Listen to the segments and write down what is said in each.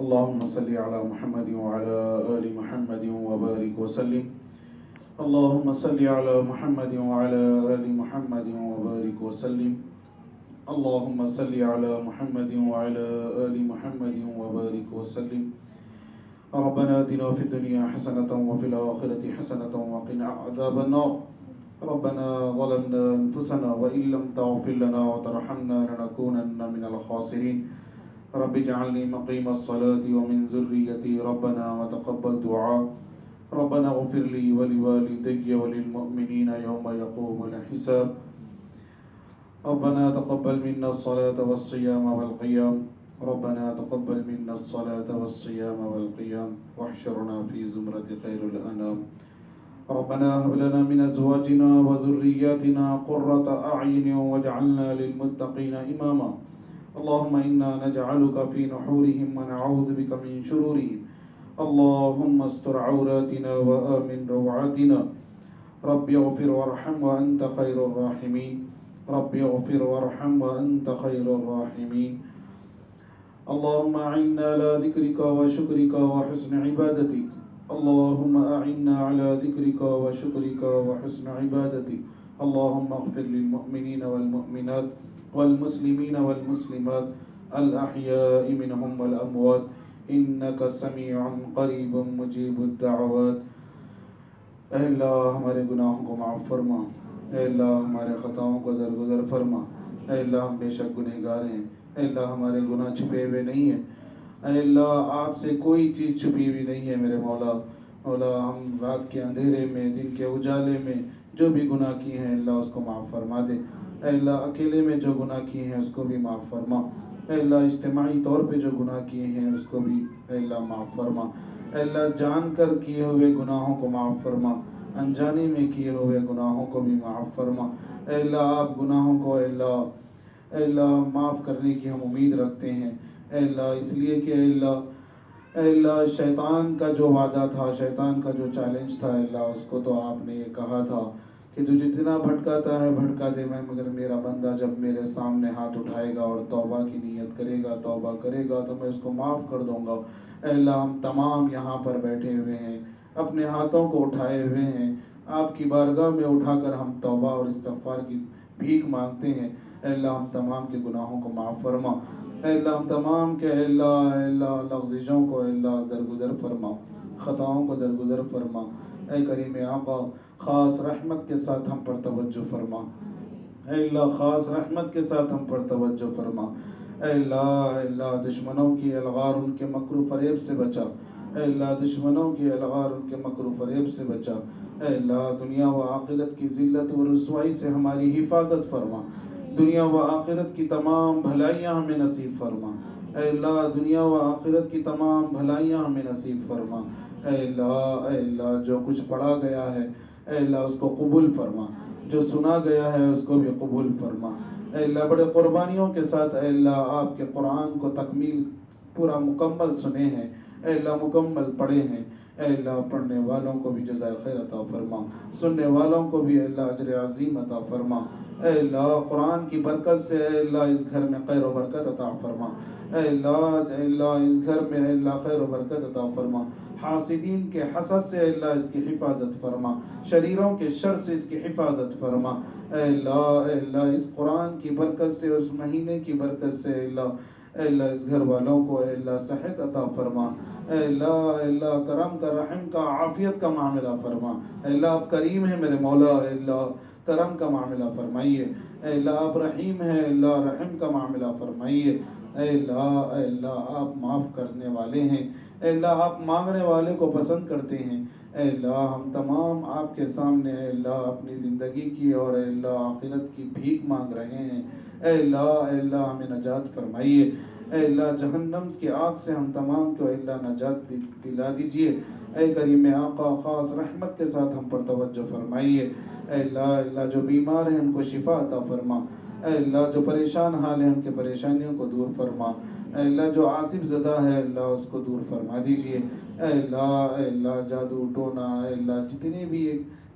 اللهم صل على محمد وعلى آل محمد وبارك وسلم. اللهم صل على محمد وعلى آل محمد وبارك وسلم. اللهم صل على محمد وعلى آل محمد وبارك وسلم. ربنا آتنا في الدنيا حسنة وفي الآخرة حسنة وقنا عذاب النار. ربنا ظلمنا أنفسنا وإن لم تغفر لنا وترحمنا لنكونن من الخاسرين. رب اجعلني مقيم الصلاة ومن ذريتي ربنا وتقبل دعاء. ربنا اغفر لي ولوالدي وللمؤمنين يوم يقوم الحساب. ربنا تقبل منا الصلاة والصيام والقيام. ربنا تقبل منا الصلاة والصيام والقيام واحشرنا في زمرة خير الأنام. ربنا هب لنا من أزواجنا وذرياتنا قرة أعين واجعلنا للمتقين إماما. اللهم إنا نجعلك في نحورهم ونعوذ بك من شرورهم. اللهم استر عوراتنا وآمن روعاتنا. رب اغفر وارحم وأنت خير الراحمين. رب اغفر وارحم وأنت خير الراحمين. اللهم أعنا على ذكرك وشكرك وحسن عبادتك. اللهم أعنا على ذكرك وشكرك وحسن عبادتك. اللهم اغفر للمؤمنين والمؤمنات والمسلمين والمسلمات الأحياء منهم والأموات إنك سمیع قریب مجیب الدعوات. اے اللہ ہمارے گناہوں کو معاف فرما. اے اللہ ہمارے خطاؤں کو درگزر فرما. اے اللہ ہم بے شک گنہگار ہیں. اے اللہ ہمارے گناہ چھپے ہوئے نہیں ہیں. اے اللہ آپ سے کوئی چیز چھپی ہوئی نہیں ہے میرے مولا. مولا ہم رات کے اندھیرے میں دن کے اجالے میں جو بھی گناہ کیے ہیں اللہ اس کو معاف فرما دے. اے اللہ اکیلے میں جو گناہ کیے ہیں اس کو بھی معاف فرما. اے اللہ اجتماعی طور پہ جو گناہ کیے ہیں اس کو بھی اے اللہ معاف فرما. اے اللہ جان کر کیے ہوئے گناہوں کو معاف فرما. انجانے میں کیے ہوئے گناہوں کو بھی معاف فرما. اے اللہ آپ گناہوں کو اے اللہ معاف کرنے کی ہم امید رکھتے ہیں. اے اللہ اس لیے کہ اے اللہ شیطان کا جو وعدہ تھا, شیطان کا جو چیلنج تھا اے اللہ اس کو تو آپ نے یہ کہا تھا کہ تو جتنا بھٹکاتا ہے بھٹکا دے میں, مگر میرا بندہ جب میرے سامنے ہاتھ اٹھائے گا اور توبہ کی نیت کرے گا, توبہ کرے گا تو میں اس کو معاف کر دوں گا. اے اللہ ہم تمام یہاں پر بیٹھے ہوئے ہیں, اپنے ہاتھوں کو اٹھائے ہوئے ہیں, آپ کی بارگاہ میں اٹھا کر ہم توبہ اور استغفار کی بھیک مانگتے ہیں. اے اللہ ہم تمام کے گناہوں کو معاف فرما. اے اللہ ہم تمام کے اے اللہ لغزشوں کو اے اللہ درگزر فرما, خطاؤں کو درگزر فرما. اے کریم آقا خاص رحمت کے ساتھ ہم پر توجہ فرما. اے اللہ خاص رحمت کے ساتھ ہم پر توجہ فرما. اے اللہ دشمنوں کی الغار ان کے مکر و فریب سے بچا. اے اللہ دشمنوں کی الغار ان کے مکر و فریب سے بچا. اے اللہ دنیا و آخرت کی ذلت و رسوائی سے ہماری حفاظت فرما. دنیا و آخرت کی تمام بھلائیاں ہمیں نصیب فرما. اے اللہ دنیا و آخرت کی تمام بھلائیاں ہمیں نصیب فرما. اے اللہ جو کچھ پڑھا گیا ہے اے اللہ اس کو قبول فرما. جو سنا گیا ہے اس کو بھی قبول فرما. اے اللہ بڑے قربانیوں کے ساتھ اے اللہ آپ کے قرآن کو تکمیل پورا مکمل سنے ہیں. اے اللہ مکمل پڑھے ہیں. اے اللہ پڑھنے والوں کو بھی جزائے خیر عطا فرما. سننے والوں کو بھی اے اللہ اجر عظیم عطا فرما. اے اللہ قرآن کی برکت سے اے اللہ اس گھر میں خیر و برکت عطا فرما. اے اللہ اس گھر میں اے اللہ خیر و برکت عطا فرما. حاسدین کے حسد سے اے اللہ اس کی حفاظت فرما. شریروں کے شر سے اس کی حفاظت فرما. اے اللہ اس قرآن کی برکت سے, اس مہینے کی برکت سے اے اللہ اس گھر والوں کو اے اللہ صحت عطا فرما. اے اللہ کرم کا, رحم کا, عافیت کا معاملہ فرما. اے اللہ آپ کریم ہیں میرے مولا. اے اللہ کرم کا معاملہ فرمائیے. اے اللہ آپ رحیم ہیں. اے اللہ رحم کا معاملہ فرمائیے. اے اللہ آپ معاف کرنے والے ہیں. اے اللہ آپ مانگنے والے کو پسند کرتے ہیں. اے اللہ ہم تمام آپ کے سامنے اے اللہ اپنی زندگی کی اور اے اللہ آخرت کی بھیک مانگ رہے ہیں. اے اللہ ہمیں نجات فرمائیے. اے اللہ جہنم کی آگ سے ہم تمام کو اے اللہ نجات دلا دیجئے. اے کریم آقا خاص رحمت کے ساتھ ہم پر توجہ فرمائیے. اے اللہ جو بیمار ہیں ان کو شفا عطا فرما. اے اللہ جو پریشان حال ہیں ان کے پریشانیوں کو دور فرما. اے اللہ جو عاصف زدہ ہے اللہ اس کو دور فرما دیجئے. اے اللہ جادو ٹونا اے اللہ جتنی بھی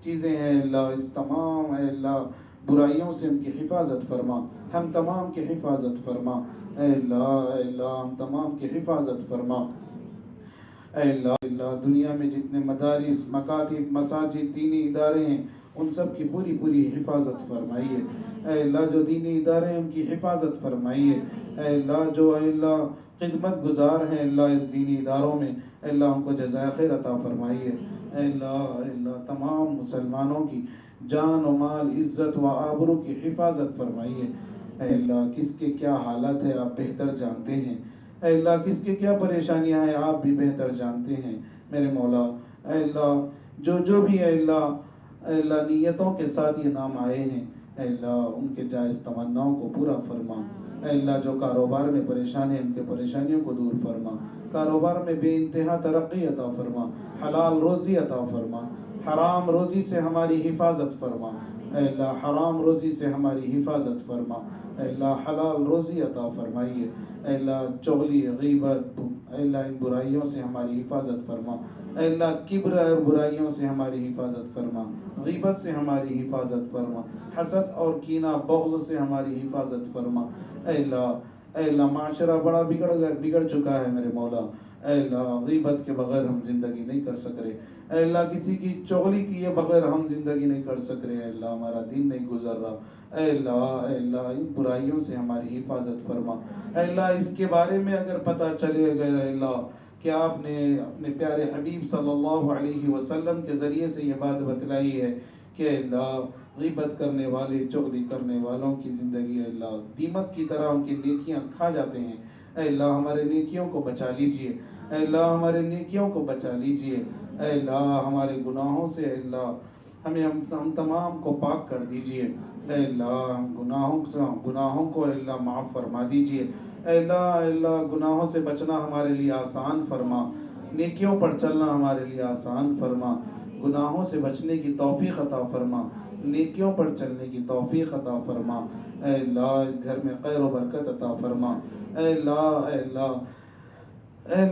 چیزیں ہیں اللہ اس تمام اے اللہ برائیوں سے ان کی حفاظت فرما. ہم تمام کی حفاظت فرما. اے اللہ ہم تمام کی حفاظت فرما۔ اے اللہ دنیا میں جتنے مدارس، مکاتب، مساجد، دینی ادارے ہیں ان سب کی پوری پوری حفاظت فرمائیے۔ اے اللہ جو دینی ادارے ہیں ان کی حفاظت فرمائیے۔ اے اللہ جو اے اللہ خدمت گزار ہیں اللہ اس دینی اداروں میں، اے اللہ ہم کو جزائے خیر عطا فرمائیے۔ اے اللہ تمام مسلمانوں کی جان و مال، عزت و آبرو کی حفاظت فرمائیے۔ اے اللہ کس کے کیا حالت ہے آپ بہتر جانتے ہیں۔ اے اللہ کس کے کیا پریشانیاں ہیں آپ بھی بہتر جانتے ہیں میرے مولا۔ اے اللہ جو بھی اے اللہ نیتوں کے ساتھ یہ نام آئے ہیں، اے اللہ ان کے جائز تمناؤں کو پورا فرما۔ اے اللہ جو کاروبار میں پریشان ہیں ان کے پریشانیوں کو دور فرما، کاروبار میں بے انتہا ترقی عطا فرما، حلال روزی عطا فرما، حرام روزی سے ہماری حفاظت فرما۔ اے اللہ حرام روزی سے ہماری حفاظت فرما۔ اے اللہ حلال روزی عطا فرمائیے۔ اے اللہ چغلی، غیبت، اے اللہ ان برائیوں سے ہماری حفاظت فرما۔ اے اللہ کبر اور برائیوں سے ہماری حفاظت فرما، غیبت سے ہماری حفاظت فرما، حسد اور کینہ بغض سے ہماری حفاظت فرما۔ اے اللہ معاشرہ بڑا بگڑ چکا ہے میرے مولا۔ اے اللہ غیبت کے بغیر ہم زندگی نہیں کر سک رہے۔ اے اللہ کسی کی چغلی کیے بغیر ہم زندگی نہیں کر سک رہے۔ اے اللہ ہمارا دن نہیں گزر رہا۔ اے اللہ ان برائیوں سے ہماری حفاظت فرما۔ اے اللہ اس کے بارے میں اگر پتہ چلے گئے اے اللہ کہ آپ نے اپنے پیارے حبیب صلی اللہ علیہ وسلم کے ذریعے سے یہ بات بتلائی ہے کہ اے اللہ غیبت کرنے والے، چغلی کرنے والوں کی زندگی اے اللہ دیمک کی طرح ان کی نیکیاں کھا جاتے ہیں۔ اے اللہ ہمارے نیکیوں کو بچا لیجئے۔ اے اللہ ہمارے نیکیوں کو بچا لیجئے۔ اے اللہ ہمارے گناہوں سے اے اللہ ہم تمام کو پاک کر دیجئے۔ اے اللہ ہم گناہوں کو اے اللہ معاف فرما دیجئے۔ اے اللہ گناہوں سے بچنا ہمارے لیے آسان فرما، نیکیوں پر چلنا ہمارے لیے آسان فرما، گناہوں سے بچنے کی توفیق عطا فرما، نیکیوں پر چلنے کی توفیق عطا فرما۔ اے اللہ اس گھر میں خیر و برکت عطا فرما۔ اے اللہ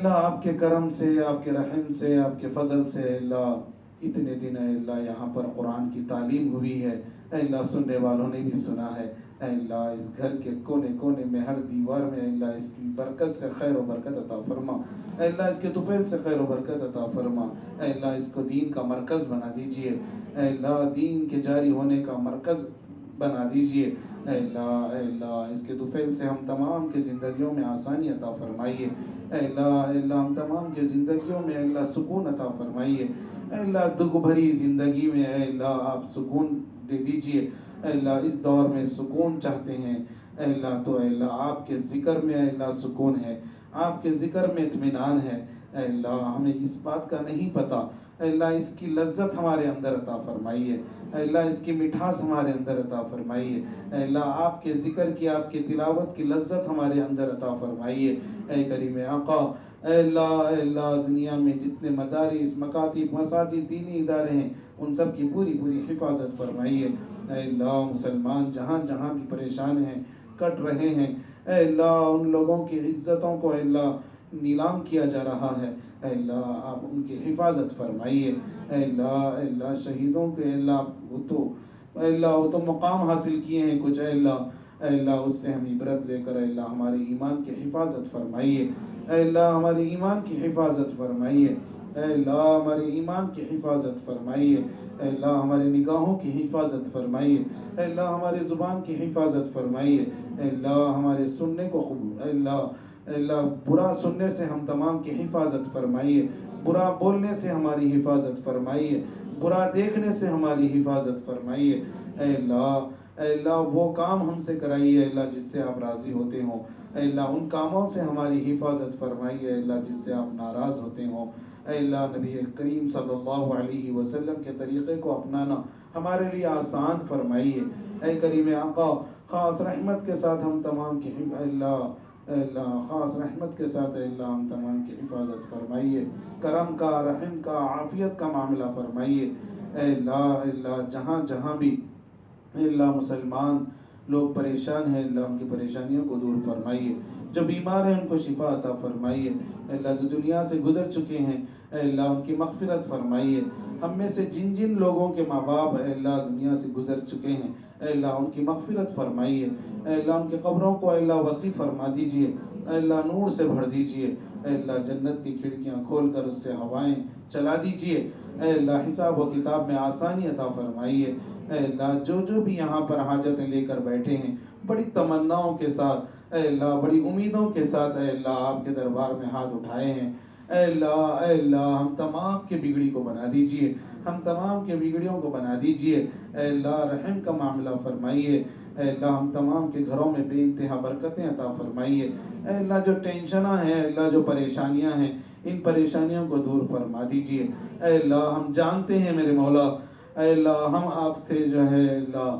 آپ کے کرم سے، آپ کے رحم سے، آپ کے فضل سے اے اللہ اتنے دن اے اللہ یہاں پر قرآن کی تعلیم ہوئی ہے۔ اے اللہ سننے والوں نے بھی سنا ہے۔ اے اللہ اس گھر کے کونے کونے میں، ہر دیوار میں اے اللہ اس کی برکت سے خیر و برکت عطا فرما۔ اے اللہ اس کے طفیل سے خیر و برکت عطا فرما۔ اے اللہ اس کو دین کا مرکز بنا دیجئے۔ اے اللہ دین کے جاری ہونے کا مرکز بنا دیجئے۔ اے اللہ اس کے طفیل سے ہم تمام کے زندگیوں میں آسانی عطا فرمائیے۔ اے اللہ ہم تمام کے زندگیوں میں اے اللہ سکون عطا فرمائیے۔ اے اللہ دکھ بھری زندگی میں اے اللہ آپ سکون دے دیجئے۔ اے اللہ اس دور میں سکون چاہتے ہیں اے اللہ تو اے اللہ آپ کے ذکر میں اے اللہ سکون ہے، آپ کے ذکر میں اطمینان ہے۔ اے اللہ ہمیں اس بات کا نہیں پتہ، اے اللہ اس کی لذت ہمارے اندر عطا فرمائیے۔ اے اللہ اس کی مٹھاس ہمارے اندر عطا فرمائیے۔ اے اللہ آپ کے ذکر کی، آپ کے تلاوت کی لذت ہمارے اندر عطا فرمائیے۔ اے کریم آقا اے اللہ دنیا میں جتنے مدارس، مکاتب، مساجد، دینی ادارے ہیں ان سب کی پوری پوری حفاظت فرمائیے۔ اے اللہ مسلمان جہاں جہاں بھی پریشان ہیں، کٹ رہے ہیں، اے اللہ ان لوگوں کی عزتوں کو اے اللہ نیلام کیا جا رہا ہے، اے اللہ آپ ان کی حفاظت فرمائیے۔ اے اللہ شہیدوں کے اے اللہ وہ تو مقام حاصل کیے ہیں کچھ، اے اللہ اس سے ہم عبرت لے کر اے اللہ ہمارے ایمان کی حفاظت فرمائیے۔ اے اللہ ہمارے ایمان کی حفاظت فرمائیے۔ اے اللہ ہمارے ایمان کی حفاظت فرمائیے۔ اے اللہ ہماری نگاہوں کی حفاظت فرمائیے۔ اے اللہ ہماری زبان کی حفاظت فرمائیے۔ اے اللہ ہمارے سننے کو اے اللہ برا سننے سے ہم تمام کی حفاظت فرمائیے، برا بولنے سے ہماری حفاظت فرمائیے، برا دیکھنے سے ہماری حفاظت فرمائیے۔ اے اللہ وہ کام ہم سے کرائیے اے اللہ جس سے آپ راضی ہوتے ہوں۔ اے اللہ ان کاموں سے ہماری حفاظت فرمائیے اے اللہ جس سے آپ ناراض ہوتے ہوں۔ اے اللہ نبی کریم صلی اللہ علیہ وسلم کے طریقے کو اپنانا ہمارے لیے آسان فرمائیے۔ اے کریم آقا خاص رحمت کے ساتھ ہم تمام کی خاص رحمت کے ساتھ اے اللہ ہم تمام کی حفاظت فرمائیے، کرم کا، رحم کا، عافیت کا معاملہ فرمائیے۔ اے اللہ جہاں جہاں بھی اے اللہ مسلمان لوگ پریشان ہیں اللہ ان کی پریشانیوں کو دور فرمائیے، جو بیمار ہیں ان کو شفا عطا فرمائیے۔ اے اللہ جو دنیا سے گزر چکے ہیں اے اللہ ان کی مغفرت فرمائیے۔ ہم میں سے جن جن لوگوں کے ماں باپ اے اللہ دنیا سے گزر چکے ہیں اے اللہ ان کی مغفرت فرمائیے، اے اللہ ان کی قبروں کو اے اللہ وسیع فرما دیجئے، اے اللہ نور سے بھر دیجئے، اے اللہ جنت کی کھڑکیاں کھول کر اس سے ہوائیں چلا دیجئے، اے اللہ حساب و کتاب میں آسانی عطا فرمائیے، اے اللہ جو بھی یہاں پر حاجتیں لے کر بیٹھے ہیں بڑی تمناؤں کے ساتھ، اے اللہ بڑی امیدوں کے ساتھ اے اللہ آپ کے دربار میں ہاتھ اٹھائے ہیں، اے اللہ ہم تمام کے بگڑی کو بنا دیجئے، ہم تمام کے بگڑیوں کو بنا دیجئے، اے اللہ رحم کا معاملہ فرمائیے، اے اللہ ہم تمام کے گھروں میں بے انتہا برکتیں عطا فرمائیے، اے اللہ جو ٹینشناں ہیں، اے اللہ جو پریشانیاں ہیں ان پریشانیوں کو دور فرما دیجئے، اے اللہ ہم جانتے ہیں میرے مولا، اے اللہ ہم آپ سے جو ہے اللہ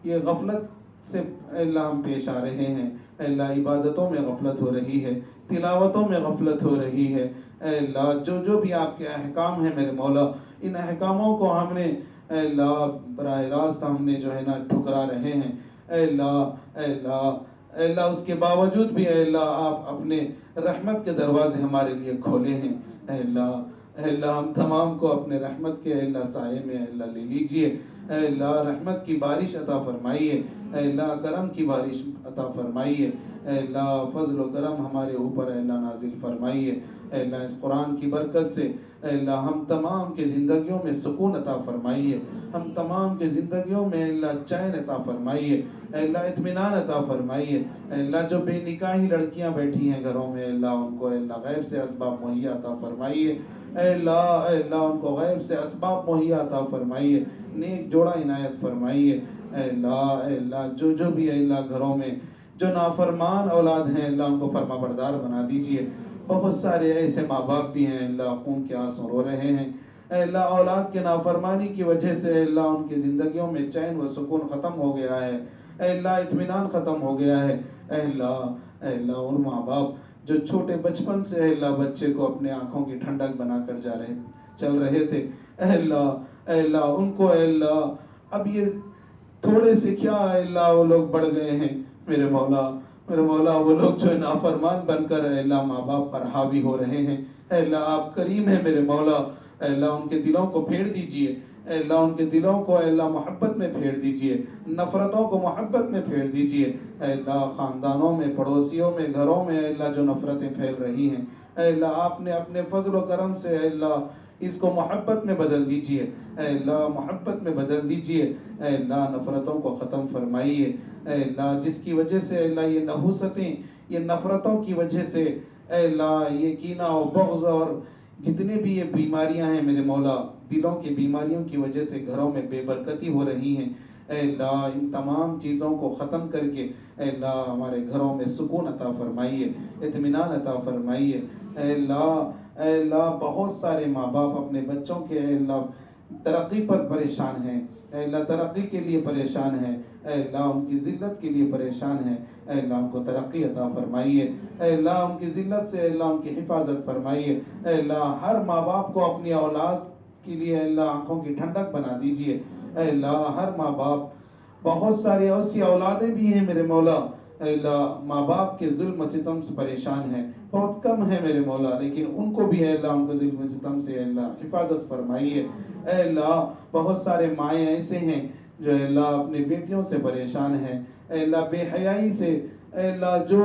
یہ غفلت سے اے اللہ ہم پیش آ رہے ہیں، اے اللہ عبادتوں میں غفلت ہو رہی ہے، تلاوتوں میں غفلت ہو رہی ہے، اے اللہ جو بھی آپ کے احکام ہیں میرے مولا ان احکاموں کو ہم نے اے اللہ براہ راست ہم نے جو ہے نا ٹھکرا رہے ہیں، اے اللہ اے اللہ اے اللہ اس کے باوجود بھی اے اللہ آپ اپنے رحمت کے دروازے ہمارے لیے کھولے ہیں، اے اللہ ہم تمام کو اپنے رحمت کے اے اللہ سائے میں اے اللہ لے لیجئے، اے اللہ رحمت کی بارش عطا فرمائیے، اے اللہ کرم کی بارش عطا فرمائیے، اے اللہ فضل و کرم ہمارے اوپر اے اللہ نازل فرمائیے، اے اللہ اس قرآن کی برکت سے اے اللہ ہم تمام کے زندگیوں میں سکون عطا فرمائیے، ہم تمام کے زندگیوں میں اے اللہ چین عطا فرمائیے، اے اللہ اطمینان عطا فرمائیے، اے اللہ جو بے نکاحی لڑکیاں بیٹھی ہیں گھروں میں اے اللہ ان کو اے اللہ غیب سے اسباب مہیا عطا فرمائیے، اے اللہ ان کو غیب سے اسباب مہیا عطا فرمائیے، نیک جوڑا عنایت فرمائیے، اے اللہ جو بھی اے اللہ گھروں میں جو نافرمان اولاد ہیں اللہ ان کو فرما بردار بنا دیجئے، بہت سارے ایسے ماں باپ بھی ہیں اللہ خون کے آنسو رو رہے ہیں، اے اللہ اولاد کے نافرمانی کی وجہ سے اے اللہ ان کی زندگیوں میں چین و سکون ختم ہو گیا ہے، اے اللہ اطمینان ختم ہو گیا ہے، اے اللہ ان ماں باپ جو چھوٹے بچپن سے اے اللہ بچے کو اپنے آنکھوں کی ٹھنڈک بنا کر چل رہے تھے، اے اللہ ان کو اے اللہ اب یہ تھوڑے سے کیا اے اللہ وہ لوگ بڑھ گئے ہیں میرے مولا وہ لوگ جو نافرمان بن کر اے اللہ ماں باپ پر حاوی ہو رہے ہیں، اے اللہ آپ کریم ہیں میرے مولا، اے اللہ ان کے دلوں کو پھیر دیجئے، اے اللہ ان کے دلوں کو اے اللہ محبت میں پھیر دیجئے، نفرتوں کو محبت میں پھیر دیجئے، اے اللہ خاندانوں میں پڑوسیوں میں گھروں میں اے اللہ جو نفرتیں پھیل رہی ہیں اے اللہ آپ نے اپنے فضل و کرم سے اے اللہ اس کو محبت میں بدل دیجئے، اے اللہ محبت میں بدل دیجئے، اے اللہ نفرتوں کو ختم فرمائیے، اے اللہ جس کی وجہ سے اے اللہ یہ نحوستیں یہ نفرتوں کی وجہ سے اے اللہ یہ کینہ و بغض اور جتنے بھی یہ بیماریاں ہیں میرے مولا دلوں کی بیماریوں کی وجہ سے گھروں میں بے برکتی ہو رہی ہیں، اے اللہ ان تمام چیزوں کو ختم کر کے اے اللہ ہمارے گھروں میں سکون عطا فرمائیے، اطمینان عطا فرمائیے، اے اللہ بہت سارے ماں باپ اپنے بچوں کے اے اللہ ترقی پر پریشان ہیں، اے اللہ ترقی کے لیے پریشان ہیں، اے اللہ ان کی ذلت کے لیے پریشان ہیں، اے اللہ ان کو ترقی عطا فرمائیے، اے اللہ ان کی ذلت سے اے اللہ ان کی حفاظت فرمائیے، اے اللہ ہر ماں باپ کو اپنی اولاد کے لیے اے اللہ آنکھوں کی ٹھنڈک بنا دیجئے، اے اللہ ہر ماں باپ بہت ساری ایسی اولادیں بھی ہیں میرے مولا اے اللہ ماں باپ کے ظلم و ستم سے پریشان ہیں، بہت کم ہے میرے مولا لیکن ان کو بھی اے اللہ ان کو ظلم و ستم سے اے اللہ حفاظت فرمائیے، اے اللہ بہت سارے مائیں ایسے ہیں جو اے اللہ اپنی بیٹیوں سے پریشان ہیں، اے اللہ بے حیائی سے اے اللہ جو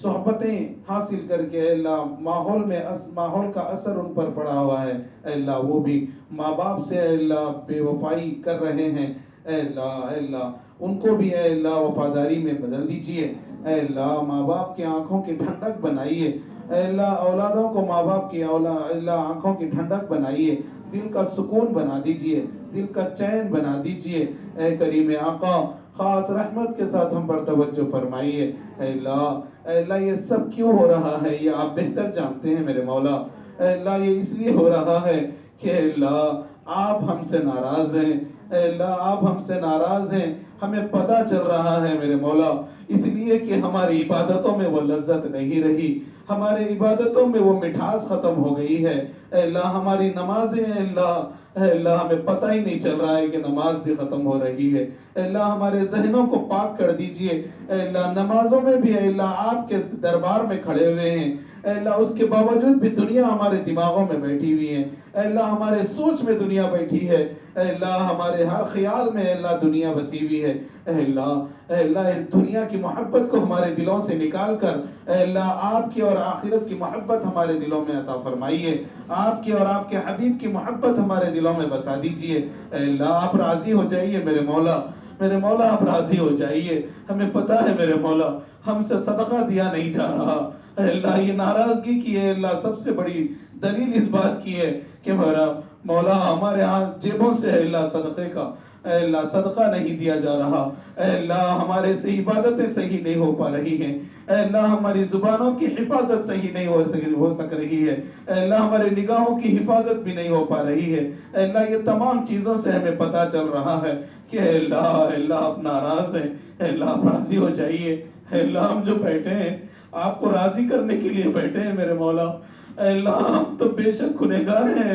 صحبتیں حاصل کر کے اے اللہ ماحول کا اثر ان پر پڑا ہوا ہے، اے اللہ وہ بھی ماں باپ سے اے اللہ بے وفائی کر رہے ہیں، اے اللہ ان کو بھی اے اللہ وفاداری میں بدل دیجئے، اے اللہ ماں باپ کی آنکھوں کی ٹھنڈک بنائیے، اے اللہ اولادوں کو ماں باپ کی اللہ آنکھوں کی ٹھنڈک بنائیے، دل کا سکون بنا دیجئے، دل کا چین بنا دیجئے، اے کریم آقا خاص رحمت کے ساتھ ہم پر توجہ فرمائیے، اے اللہ یہ سب کیوں ہو رہا ہے یہ آپ بہتر جانتے ہیں میرے مولا، اے اللہ یہ اس لیے ہو رہا ہے کہ اے اللہ آپ ہم سے ناراض ہیں، اے اللہ آپ ہم سے ناراض ہیں، ہمیں پتہ چل رہا ہے میرے مولا، اس لیے کہ ہماری عبادتوں میں وہ لذت نہیں رہی، ہماری عبادتوں میں وہ مٹھاس ختم ہو گئی ہے، اے اللہ ہماری نمازیں اے اللہ ہمیں پتہ ہی نہیں چل رہا ہے کہ نماز بھی ختم ہو رہی ہے، اے اللہ ہمارے ذہنوں کو پاک کر دیجئے، اے اللہ نمازوں میں بھی اے اللہ آپ کے دربار میں کھڑے ہوئے ہیں، اے اللہ اس کے باوجود بھی دنیا ہمارے دماغوں میں بیٹھی ہوئی ہے، اے اللہ ہمارے سوچ میں دنیا بیٹھی ہے، اے اللہ ہمارے ہر خیال میں اے اللہ دنیا بسی ہوئی ہے، اے اللہ اس دنیا کی محبت کو ہمارے دلوں سے نکال کر اے اللہ آپ کی اور آخرت کی محبت ہمارے دلوں میں عطا فرمائیے، آپ کی اور آپ کے حبیب کی محبت ہمارے دلوں میں بسا دیجئے، اے اللہ آپ راضی ہو جائیے میرے مولا، میرے مولا آپ راضی ہو جائیے، ہمیں پتہ ہے میرے مولا ہم سے صدقہ دیا نہیں جا رہا، اے اللہ یہ ناراضگی کی ہے، اللہ سب سے بڑی دلیل اس بات کی ہے کہ میرا مولا ہمارے ہاں جیبوں سے اے اللہ صدقے کا اے اللہ صدقہ نہیں دیا جا رہا، اے اللہ ہمارے سے عبادتیں صحیح نہیں ہو پا رہی ہیں، اے اللہ ہماری زبانوں کی حفاظت صحیح نہیں ہو سک رہی ہے، اے اللہ ہمارے نگاہوں کی حفاظت بھی نہیں ہو پا رہی ہے، اے اللہ یہ تمام چیزوں سے ہمیں پتہ چل رہا ہے کہ اے اللہ آپ ناراض ہیں، اے اللہ آپ راضی ہو جائیے، اے اللہ ہم جو بیٹھے ہیں آپ کو راضی کرنے کے لیے بیٹھے ہیں میرے مولا، اے اللہ ہم تو بے شک گنہگار ہیں،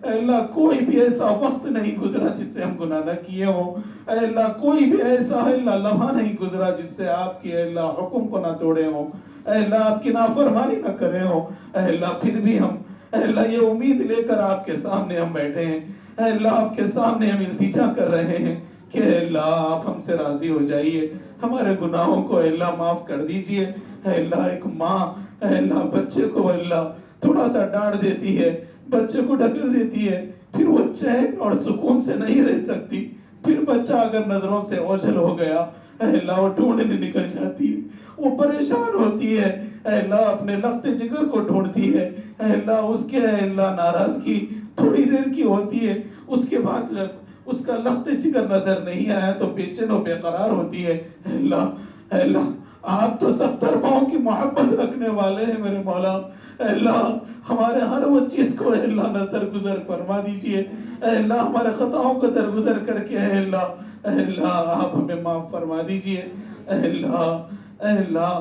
اے اللہ کوئی بھی ایسا وقت نہیں گزرا جس سے ہم گناہ نہ کیے ہوں، اے اللہ کوئی بھی ایسا اے اللہ لمحہ نہیں گزرا جس سے آپ کی اے اللہ حکم کو نہ توڑے ہوں، اے اللہ آپ کی نافرمانی نہ کرے ہوں، اے اللہ پھر بھی ہم اے اللہ یہ امید لے کر آپ کے سامنے ہم بیٹھے ہیں، اے اللہ آپ کے سامنے ہم التجا کر رہے ہیں کہ اے اللہ آپ ہم سے راضی ہو جائیے، ہمارے گناہوں کو اے اللہ معاف کر دیجئے، اے اللہ ایک ماں اے اللہ بچے کو اے اللہ تھوڑا سا ڈانٹ دیتی ہے، بچے کو ڈھکل دیتی ہے، پھر وہ چین اور سکون سے نہیں رہ سکتی، پھر بچہ اگر نظروں سے اوجھل ہو گیا اے اللہ وہ ڈھونڈنے نکل جاتی ہے، وہ پریشان ہوتی ہے، اے اللہ اپنے لخت جگر کو ڈھونڈتی ہے، اے اللہ اس کے اے اللہ ناراضگی تھوڑی دیر کی ہوتی ہے، اس کے بعد جب اس کا لخت جگر نظر نہیں آیا تو بے چین و بے قرار ہوتی ہے، اے اللہ آپ تو 70 پاؤں کی محبت رکھنے والے ہیں میرے مولا، اے اللہ ہمارے ہر وہ چیز کو اے اللہ درگزر فرما دیجئے، اے اللہ ہمارے خطاؤں کو درگزر کر کے اے اللہ آپ ہمیں معاف فرما دیجئے، اے اللہ اے اللہ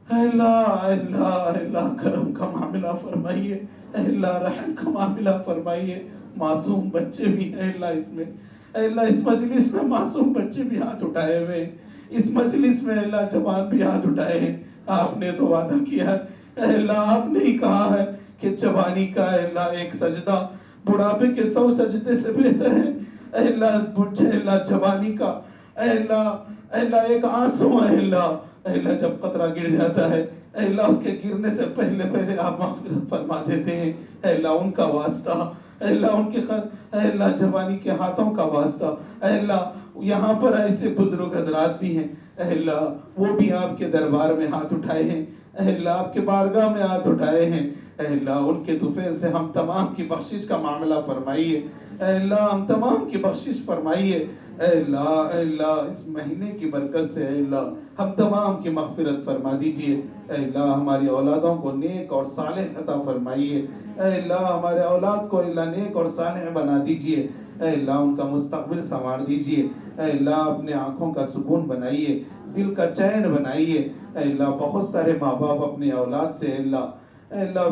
اے اللہ اے اللہ اے اللہ کرم کا معاملہ فرمائیے، اے اللہ رحم کا معاملہ فرمائیے، معصوم بچے بھی ہیں اے اللہ اس میں، اے اللہ اس مجلس میں معصوم بچے بھی ہاتھ اٹھائے ہوئے ہیں، اس مجلس میں اے اللہ جوان بھی ہاتھ اٹھائے ہیں، آپ نے تو وعدہ کیا ہے اے اللہ آپ نے ہی کہا ہے کہ جوانی کا اے اللہ ایک سجدہ بڑھاپے کے 100 سجدے سے بہتر ہے، اے اللہ جوانی کا اے اللہ ایک آنسو اے اللہ جب قطرہ گر جاتا ہے اے اللہ اس کے گرنے سے پہلے آپ مغفرت فرما دیتے ہیں، اے اللہ ان کا واسطہ اے اللہ ان کے اے اللہ جوانی کے ہاتھوں کا واسطہ، اے اللہ یہاں پر ایسے بزرگ حضرات بھی ہیں اے اللہ وہ بھی آپ کے دربار میں ہاتھ اٹھائے ہیں، اے اللہ آپ کے بارگاہ میں ہاتھ اٹھائے ہیں، اے اللہ ان کے طفیل سے ہم تمام کی بخشش کا معاملہ فرمائیے، اے اللہ ہم تمام کی بخشش فرمائیے، اے اللہ اس مہینے کی برکت سے اے اللہ ہم تمام کی مغفرت فرما دیجئے، اے اللہ ہماری اولادوں کو نیک اور صالح عطا فرمائیے، اے اللہ ہمارے اولاد کو اے اللہ نیک اور صالح بنا دیجئے، اے اللہ ان کا مستقبل سنوار دیجئے، اے اللہ اپنے آنکھوں کا سکون بنائیے، دل کا چین بنائیے، اے اللہ بہت سارے ماں باپ اپنے اولاد سے اے اللہ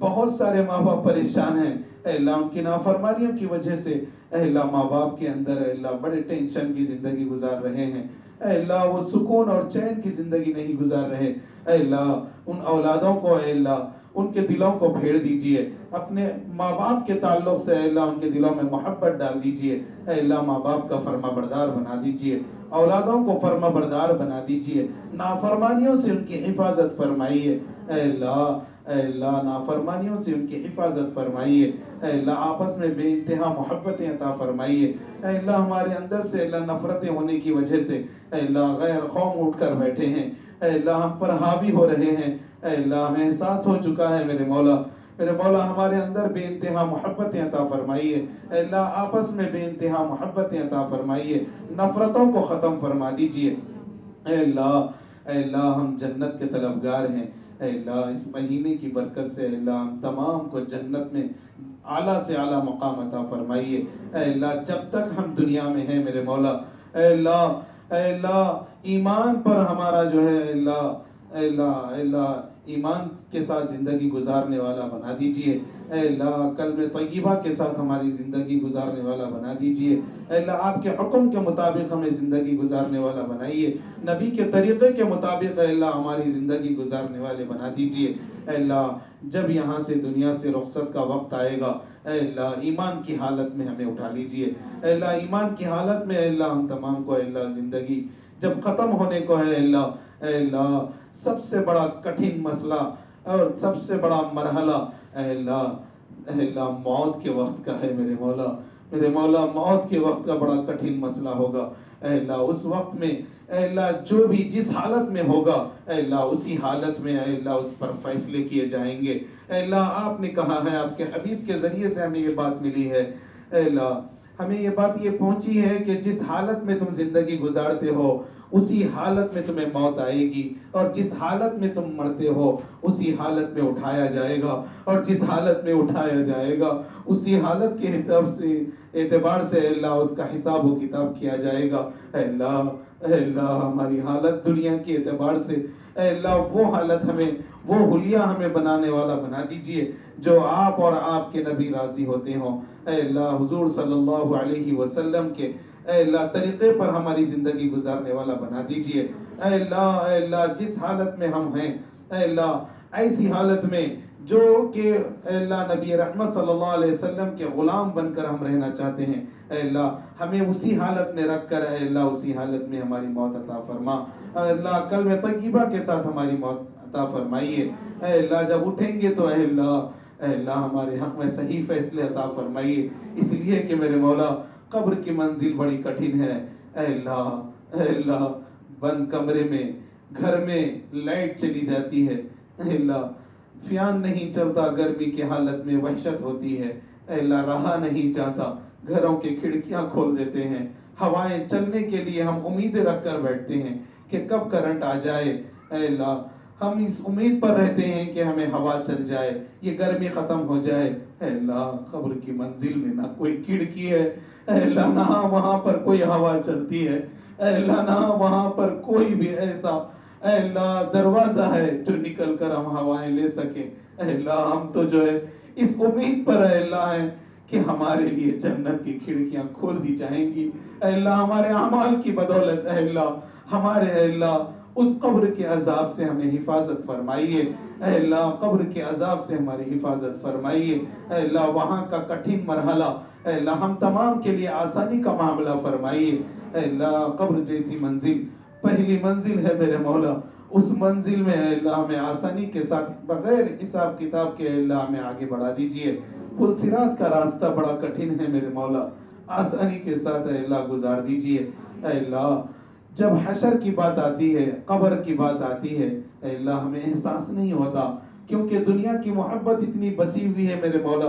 بہت سارے ماں باپ پریشان ہیں، اے اللہ ان کی نافرمانیوں کی وجہ سے اے اللہ ماں باپ کے اندر اے اللہ بڑے ٹینشن کی زندگی گزار رہے ہیں، اے اللہ وہ سکون اور چین کی زندگی نہیں گزار رہے، اے اللہ ان اولادوں کو اے اللہ ان کے دلوں کو پھیر دیجئے، اپنے ماں باپ کے تعلق سے اے اللہ ان کے دلوں میں محبت ڈال دیجئے، اے اللہ ماں باپ کا فرما بردار بنا دیجئے، اولادوں کو فرما بردار بنا دیجئے، نافرمانیوں سے ان کی حفاظت فرمائیے، اے اللہ نافرمانیوں سے ان کی حفاظت فرمائیے، اے اللہ آپس میں بے انتہا محبتیں عطا فرمائیے، اے اللہ ہمارے اندر سے اللہ نفرتیں ہونے کی وجہ سے اے اللہ غیر قوم اٹھ کر بیٹھے ہیں، اے اللہ ہم پر حاوی ہو رہے ہیں، اے اللہ ہمیں احساس ہو چکا ہے میرے مولا ہمارے اندر بے انتہا محبتیں عطا فرمائیے، اے اللہ آپس میں بے انتہا محبتیں عطا فرمائیے، نفرتوں کو ختم فرما دیجئے، اے اللہ ہم جنت کے طلبگار ہیں، اے اللہ اس مہینے کی برکت سے اے اللہ ہم تمام کو جنت میں اعلیٰ سے اعلیٰ مقام عطا فرمائیے، اے اللہ جب تک ہم دنیا میں ہیں میرے مولا اے اللہ ایمان پر ہمارا جو ہے اے اللہ ایمان کے ساتھ زندگی گزارنے والا بنا دیجئے اے اللہ، کلمہ طیبہ کے ساتھ ہماری زندگی گزارنے والا بنا دیجئے اے اللہ، آپ کے حکم کے مطابق ہمیں زندگی گزارنے والا بنائیے، نبی کے طریقے کے مطابق اے اللہ ہماری زندگی گزارنے والے بنا دیجئے اے اللہ۔ جب یہاں سے دنیا سے رخصت کا وقت آئے گا اے اللہ، ایمان کی حالت میں ہمیں اٹھا لیجئے اے اللہ، ایمان کی حالت میں اے اللہ ہم تمام کو اے اللہ زندگی جب ختم ہونے کو ہے اے اللہ سب سے بڑا کٹھن مسئلہ اور سب سے بڑا مرحلہ اے اللہ موت کے وقت کا ہے میرے مولا موت کے وقت کا بڑا کٹھن مسئلہ ہوگا اے اللہ۔ اس وقت میں اے اللہ جو بھی جس حالت میں ہوگا اے اللہ اسی حالت میں اے اللہ اس پر فیصلے کیے جائیں گے اے اللہ۔ آپ نے کہا ہے، آپ کے حبیب کے ذریعے سے ہمیں یہ بات ملی ہے اے اللہ، ہمیں یہ بات یہ پہنچی ہے کہ جس حالت میں تم زندگی گزارتے ہو اسی حالت میں تمہیں موت آئے گی، اور جس حالت میں تم مرتے ہو اسی حالت میں اٹھایا جائے گا، اور جس حالت میں اٹھایا جائے گا اسی حالت کے حساب سے اعتبار سے اللہ اس کا حساب و کتاب کیا جائے گا اے اللہ ہماری حالت دنیا کے اعتبار سے اے اللہ وہ حالت ہمیں وہ حلیہ ہمیں بنانے والا بنا دیجئے جو آپ اور آپ کے نبی راضی ہوتے ہوں اے اللہ، حضور صلی اللہ علیہ وسلم کے اے اللہ طریقے پر ہماری زندگی گزارنے والا بنا دیجئے اے اللہ جس حالت میں ہم ہیں اے اللہ ایسی حالت میں جو کہ اے اللہ نبی رحمت صلی اللہ علیہ وسلم کے غلام بن کر ہم رہنا چاہتے ہیں اے اللہ ہمیں اسی حالت میں رکھ کر اے اللہ اسی حالت میں ہماری موت عطا فرما اے اللہ، کلمہ طیبہ کے ساتھ ہماری موت عطا فرمائیے اے اللہ۔ جب اٹھیں گے تو اے اللہ ہمارے حق میں صحیح فیصلے عطا فرمائیے، اس لیے کہ میرے مولا قبر کی منزل بڑی کٹھن ہے اے اللہ بند کمرے میں گھر میں لائٹ چلی جاتی ہے اے اللہ، فیان نہیں چلتا، گرمی کی حالت میں وحشت ہوتی ہے اے اللہ، رہا نہیں جاتا، گھروں کے کھڑکیاں کھول دیتے ہیں، ہوائیں چلنے کے لیے ہم امیدیں رکھ کر بیٹھتے ہیں کہ کب کرنٹ آ جائے اے اللہ، ہم اس امید پر رہتے ہیں کہ ہمیں ہوا چل جائے، یہ گرمی ختم ہو جائے اے اللہ۔ قبر کی منزل میں نہ کوئی کھڑکی ہے اے اللہ، نہ وہاں پر کوئی ہوا چلتی ہے اے اللہ، نہ وہاں پر کوئی بھی ایسا اے اللہ دروازہ ہے جو نکل کر ہم ہوائیں لے سکیں اے اللہ۔ ہم تو جو ہے اس امید پر اے اللہ ہیں کہ ہمارے لیے جنت کی کھڑکیاں کھول دی جائیں گی اے اللہ، ہمارے اعمال کی بدولت اے اللہ ہمارے اے اللہ اس قبر کے عذاب سے ہمیں حفاظت فرمائیے اے اللہ، قبر کے عذاب سے ہماری حفاظت فرمائیے اے اللہ، وہاں کا کٹھن مرحلہ اے اللہ ہم تمام کے لیے آسانی کا معاملہ فرمائیے اے اللہ۔ قبر جیسی منزل پہلی منزل ہے میرے مولا، اس منزل میں اے اللہ ہمیں آسانی کے ساتھ بغیر حساب کتاب کے اے اللہ ہمیں آگے بڑھا دیجئے۔ پل صراط کا راستہ بڑا کٹھن ہے میرے مولا، آسانی کے ساتھ اے اللہ گزار دیجئے اے اللہ۔ جب حشر کی بات آتی ہے، قبر کی بات آتی ہے اے اللہ ہمیں احساس نہیں ہوتا، کیونکہ دنیا کی محبت اتنی بسی ہوئی ہے میرے مولا،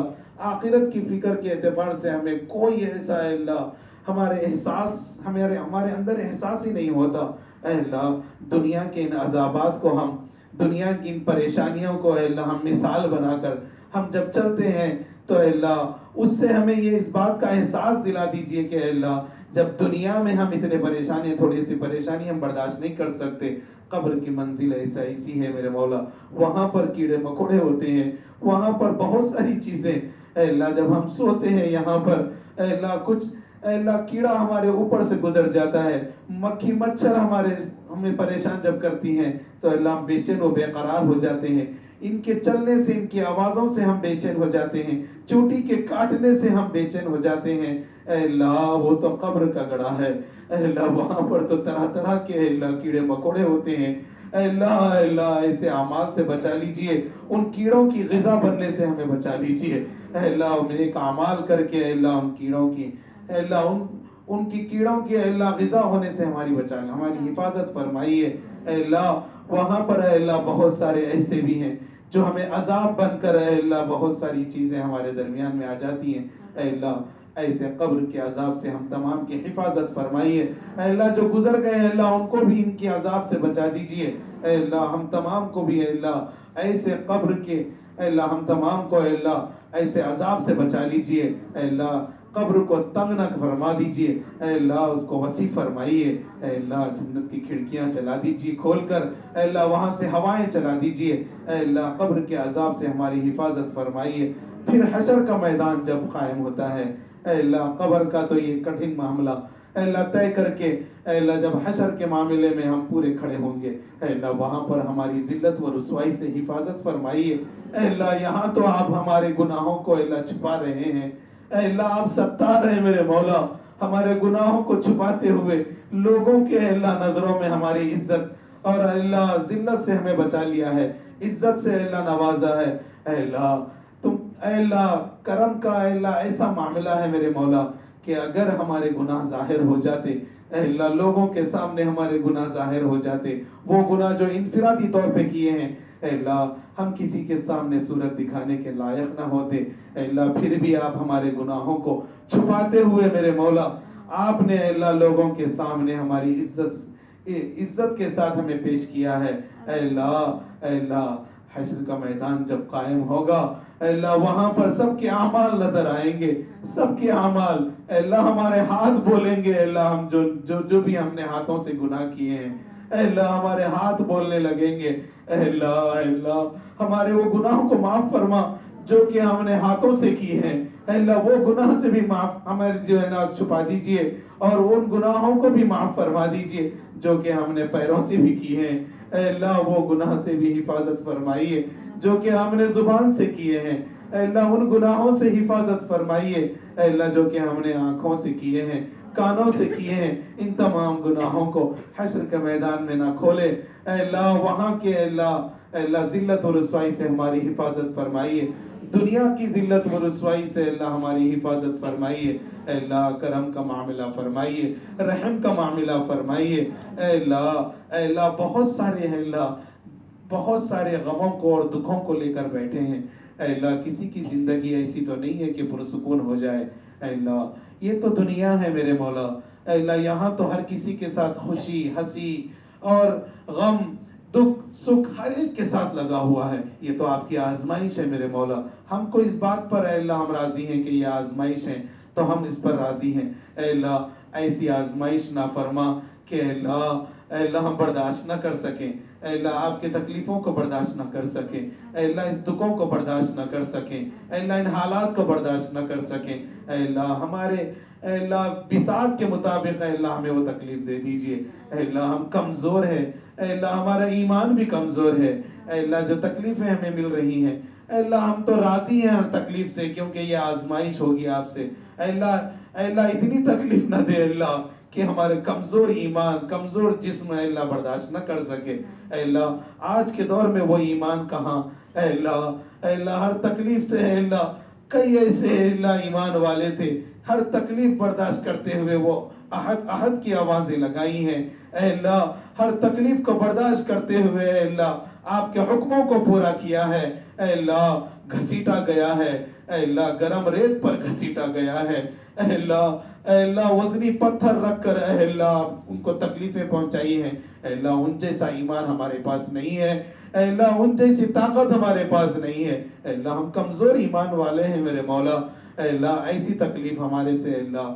آخرت کی فکر کے اعتبار سے ہمیں کوئی ایسا اے اللہ ہمارے اندر احساس ہی نہیں ہوتا اے اللہ۔ دنیا کے ان عذابات کو ہم دنیا کی ان پریشانیوں کو اے اللہ ہم مثال بنا کر ہم جب چلتے ہیں تو اے اللہ اس سے ہمیں یہ اس بات کا احساس دلا دیجئے کہ اے اللہ جب دنیا میں ہم اتنے پریشانی تھوڑی سی پریشانی ہم برداشت نہیں کر سکتے، قبر کی منزل ایسی ہے میرے مولا، وہاں پر کیڑے مکوڑے ہوتے ہیں، وہاں پر بہت ساری چیزیں اے اللہ، جب ہم سوتے ہیں یہاں پر اے اللہ کچھ اے اللہ کیڑا ہمارے اوپر سے گزر جاتا ہے، مکھی مچھر ہمیں پریشان جب کرتی ہیں تو اللہ ہم بے چین و بے قرار ہو جاتے ہیں، ان کے چلنے سے ان کی آوازوں سے ہم بے چین ہو جاتے ہیں، چوٹی کے کاٹنے سے ہم بے چین ہو جاتے ہیں اے اللہ۔ وہ تو قبر کا گڑھا ہے اے اللہ، وہاں پر تو طرح طرح کے اے اللہ کیڑے مکوڑے ہوتے ہیں اے اللہ ایسے اعمال سے بچا لیجئے، ان کیڑوں کی غذا بننے سے ہمیں بچا لیجئے اے اللہ۔ نیک اعمال کر کے اے اللہ ان کیڑوں کی اے اللہ ان کی کیڑوں کی اے اللہ غذا ہونے سے ہماری حفاظت فرمائیے اے اللہ۔ وہاں پر اے اللہ بہت سارے ایسے بھی ہیں جو ہمیں عذاب بن کر اے اللہ بہت ساری چیزیں ہمارے درمیان میں آ جاتی ہیں اے اللہ، ایسے قبر کے عذاب سے ہم تمام کی حفاظت فرمائیے اے اللہ۔ جو گزر گئے اے اللہ ان کو بھی ان کی عذاب سے بچا دیجئے اے اللہ، ہم تمام کو بھی اے اللہ ایسے قبر کے اے اللہ ہم تمام کو اے اللہ ایسے عذاب سے بچا لیجئے اے اللہ۔ قبر کو تنگ نہ فرما دیجئے، اے اللہ اس کو وسیع فرمائیے، اے اللہ جنت کی کھڑکیاں چلا دیجئے کھول کر، اے اللہ وہاں سے ہوائیں چلا دیجئے، اے اللہ قبر کے عذاب سے ہماری حفاظت فرمائیے۔ پھر حشر کا میدان جب قائم ہوتا ہے، اے اللہ قبر کا تو یہ کٹھن معاملہ اے اللہ طے کر کے، اے اللہ جب حشر کے معاملے میں ہم پورے کھڑے ہوں گے، اے اللہ وہاں پر ہماری ذلت و رسوائی سے حفاظت فرمائیے۔ اے اللہ یہاں تو آپ ہمارے گناہوں کو اے اللہ چھپا رہے ہیں، اے اللہ آپ ستار ہیں میرے مولا، ہمارے گناہوں کو چھپاتے ہوئے لوگوں کے اے اللہ نظروں میں ہماری عزت اور اے اللہ ذلت سے ہمیں بچا لیا ہے، عزت سے اے اللہ نوازا ہے۔ اے اللہ تم اے اللہ کرم کا اے اللہ ایسا معاملہ ہے میرے مولا کہ اگر ہمارے گناہ ظاہر ہو جاتے، اے اللہ لوگوں کے سامنے ہمارے گناہ ظاہر ہو جاتے، وہ گناہ جو انفرادی طور پہ کیے ہیں، اے اللہ ہم کسی کے سامنے صورت دکھانے کے لائق نہ ہوتے، اے اللہ پھر بھی آپ ہمارے گناہوں کو چھپاتے ہوئے میرے مولا آپ نے اے اللہ لوگوں کے سامنے ہماری عزت کے ساتھ ہمیں پیش کیا ہے۔ اے اللہ حشر کا میدان جب قائم ہوگا، اے اللہ وہاں پر سب کے اعمال نظر آئیں گے، سب کے اعمال اے اللہ ہمارے ہاتھ بولیں گے، اے اللہ ہم جو بھی ہم نے ہاتھوں سے گناہ کیے ہیں، اے اللہ ہمارے ہاتھ بولنے لگیں گے، اے اللہ ہمارے وہ گناہوں کو معاف فرما جو کہ ہم نے ہاتھوں سے کی ہیں، اے اللہ وہ گناہ سے بھی معاف ہمارے جو ہے نا چھپا دیجئے، اور ان گناہوں کو بھی معاف فرما دیجئے جو کہ ہم نے پیروں سے بھی کی ہیں، اے اللہ وہ گناہ سے بھی حفاظت فرمائیے جو کہ ہم نے زبان سے کیے ہیں، اے اللہ ان گناہوں سے حفاظت فرمائیے، اے اللہ جو کہ ہم نے آنکھوں سے کیے ہیں، کانوں سے کیے ہیں، ان تمام گناہوں کو حشر کے میدان میں نہ کھولے، اے اللہ وہاں کے اے اللہ ذلت و رسوائی سے ہماری حفاظت فرمائیے، دنیا کی ذلت و رسوائی سے اللہ ہماری حفاظت فرمائیے، اے اللہ کرم کا معاملہ فرمائیے، رحم کا معاملہ فرمائیے، اے اللہ بہت سارے ہیں اللہ بہت سارے غموں کو اور دکھوں کو لے کر بیٹھے ہیں، اے اللہ کسی کی زندگی ایسی تو نہیں ہے کہ پرسکون ہو جائے، اے اللہ یہ تو دنیا ہے میرے مولا، اے اللہ یہاں تو ہر کسی کے ساتھ خوشی ہنسی اور غم دکھ سکھ ہر ایک کے ساتھ لگا ہوا ہے، یہ تو آپ کی آزمائش ہے میرے مولا، ہم کو اس بات پر اے اللہ ہم راضی ہیں کہ یہ آزمائش ہے تو ہم اس پر راضی ہیں، اے اللہ ایسی آزمائش نہ فرما کہ اے اللہ ہم برداشت نہ کر سکیں، اے اللہ آپ کے تکلیفوں کو برداشت نہ کر سکیں، اے اللہ اس دکھوں کو برداشت نہ کر سکیں، اے اللہ ان حالات کو برداشت نہ کر سکیں، اے اللہ ہمارے اے اللہ بساط کے مطابق اے اللہ ہمیں وہ تکلیف دے دیجئے، اے اللہ ہم کمزور ہیں، اے اللہ ہمارا ایمان بھی کمزور ہے، اے اللہ جو تکلیفیں ہمیں مل رہی ہیں، اے اللہ ہم تو راضی ہیں ہر تکلیف سے کیونکہ یہ آزمائش ہوگی آپ سے، اے اللہ اتنی تکلیف نہ دے اللہ کہ ہمارے کمزور ایمان کمزور جسم اے اللہ برداشت نہ کر سکے، اے اللہ آج کے دور میں وہ ایمان کہاں، اے اللہ ہر تکلیف سے اے اللہ کئی ایسے اے اللہ ایمان والے تھے، ہر تکلیف برداشت کرتے ہوئے وہ احد کی آوازیں لگائی ہیں، اے اللہ ہر تکلیف کو برداشت کرتے ہوئے اے اللہ آپ کے حکموں کو پورا کیا ہے، اے اللہ گھسیٹا گیا ہے، اے اللہ گرم ریت پر گھسیٹا گیا ہے، اے اللہ وزنی پتھر رکھ کر اے اللہ ان کو تکلیفیں پہنچائی ہیں، اے اللہ ان جیسا ایمان ہمارے پاس نہیں ہے، اے اللہ ان جیسی طاقت ہمارے پاس نہیں ہے، اے اللہ ہم کمزور ایمان والے ہیں میرے مولا، اے اللہ ایسی تکلیف ہمارے سے اے اللہ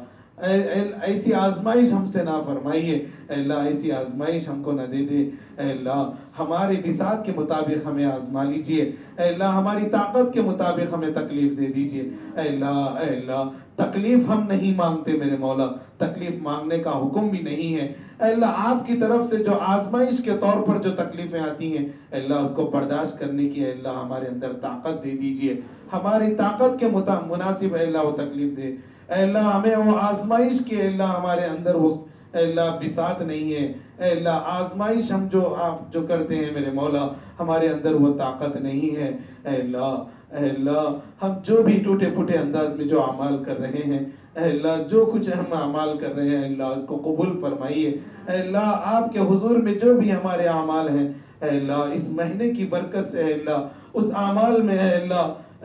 ایسی آزمائش ہم سے نہ فرمائیے، اے اللہ ایسی آزمائش ہم کو نہ دے دے، اے اللہ ہمارے بساط کے مطابق ہمیں آزما لیجئے، اے اللہ ہماری طاقت کے مطابق ہمیں تکلیف دے دیجئے، اے اللہ تکلیف ہم نہیں مانگتے میرے مولا، تکلیف مانگنے کا حکم بھی نہیں ہے، اے اللہ آپ کی طرف سے جو آزمائش کے طور پر جو تکلیفیں آتی ہیں اے اللہ اس کو برداشت کرنے کی اے اللہ ہمارے اندر طاقت دے دیجئے، ہماری طاقت کے مناسب اے اللہ وہ تکلیف دے، اے اللہ ہمیں وہ آزمائش کی اے اللہ ہمارے اندر وہ اے اللہ بساط نہیں ہے، اے اللہ آزمائش ہم جو آپ جو کرتے ہیں میرے مولا ہمارے اندر وہ طاقت نہیں ہے، اے اللہ ہم جو بھی ٹوٹے پھوٹے انداز میں جو اعمال کر رہے ہیں اے اللہ جو کچھ ہم اعمال کر رہے ہیں اللہ اس کو قبول فرمائیے، اے اللہ آپ کے حضور میں جو بھی ہمارے اعمال ہیں اے اللہ اس مہینے کی برکت سے اے اللہ اس اعمال میں اے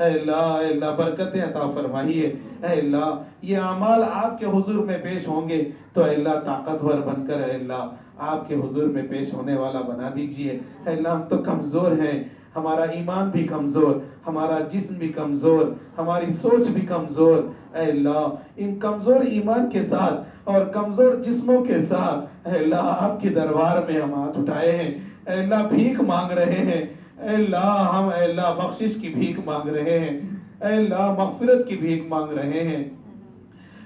اللہ برکتیں عطا فرمائیے، اے اللہ یہ اعمال آپ کے حضور میں پیش ہوں گے تو اے اللہ طاقتور بن کر اے اللہ آپ کے حضور میں پیش ہونے والا بنا دیجئے، اے اللہ ہم تو کمزور ہیں، ہمارا ایمان بھی کمزور، ہمارا جسم بھی کمزور، ہماری سوچ بھی کمزور. اے اللہ ان کمزور ایمان کے ساتھ اور کمزور جسموں کے ساتھ اے اللہ آپ کے دربار میں ہم ہاتھ اٹھائے ہیں. اے اللہ بھیک مانگ رہے ہیں. اے اللہ ہم اے اللہ بخشش کی بھیک مانگ رہے ہیں. اے اللہ مغفرت کی بھیک مانگ رہے ہیں.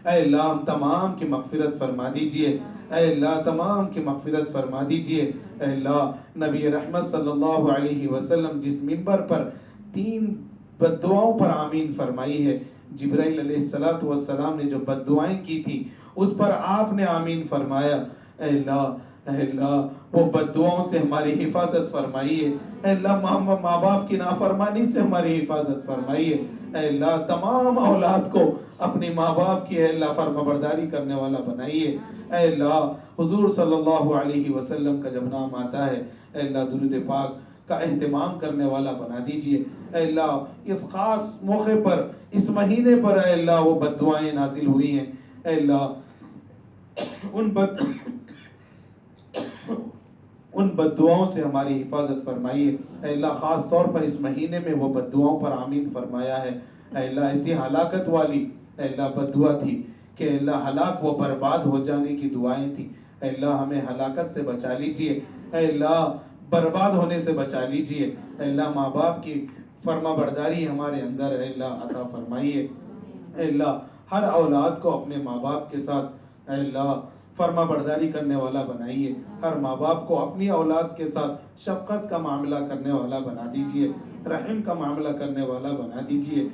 اے اللہ ہم تمام کی مغفرت فرما دیجئے. اے اللہ تمام کی مغفرت فرما دیجئے. اے اللہ نبی رحمت صلی اللہ علیہ وسلم جس منبر پر 3 بددعاؤں پر آمین فرمائی ہے، جبرائیل علیہ السلام نے جو بددعائیں کی تھی اس پر آپ نے آمین فرمایا. اے اللہ وہ بددعاؤں سے ہماری حفاظت فرمائیے. اے اللہ ماں باپ کی نافرمانی سے ہماری حفاظت فرمائیے. اے اللہ تمام اولاد کو اپنی ماں باپ کی اے اللہ فرما برداری کرنے والا بنائیے. اے اللہ حضور صلی اللہ علیہ وسلم کا جب نام آتا ہے اے اللہ درود پاک کا اہتمام کرنے والا بنا دیجئے. اے اللہ اس خاص موقع پر اس مہینے پر اے اللہ وہ بددعائیں نازل ہوئی ہیں. اے اللہ ان بددعاؤں سے ہماری حفاظت فرمائیے. اے اللہ خاص طور پر اس مہینے میں وہ بددعاؤں پر آمین فرمایا ہے. اے اللہ ایسی ہلاکت والی اے اللہ بددعا تھی کہ اے اللہ ہلاک و برباد ہو جانے کی دعائیں تھی. اے اللہ ہمیں ہلاکت سے بچا لیجئے. اے اللہ برباد ہونے سے بچا لیجئے. اے اللہ ماں باپ کی فرما برداری ہمارے اندر اے اللہ عطا فرمائیے. اے اللہ ہر اولاد کو اپنے ماں باپ کے ساتھ اے اللہ فرما برداری کرنے والا بنائیے. ہر ماں باپ کو اپنی اولاد کے ساتھ شفقت کا معاملہ کرنے والا بنا دیجئے، رحم کا معاملہ کرنے والا بنا دیجئے.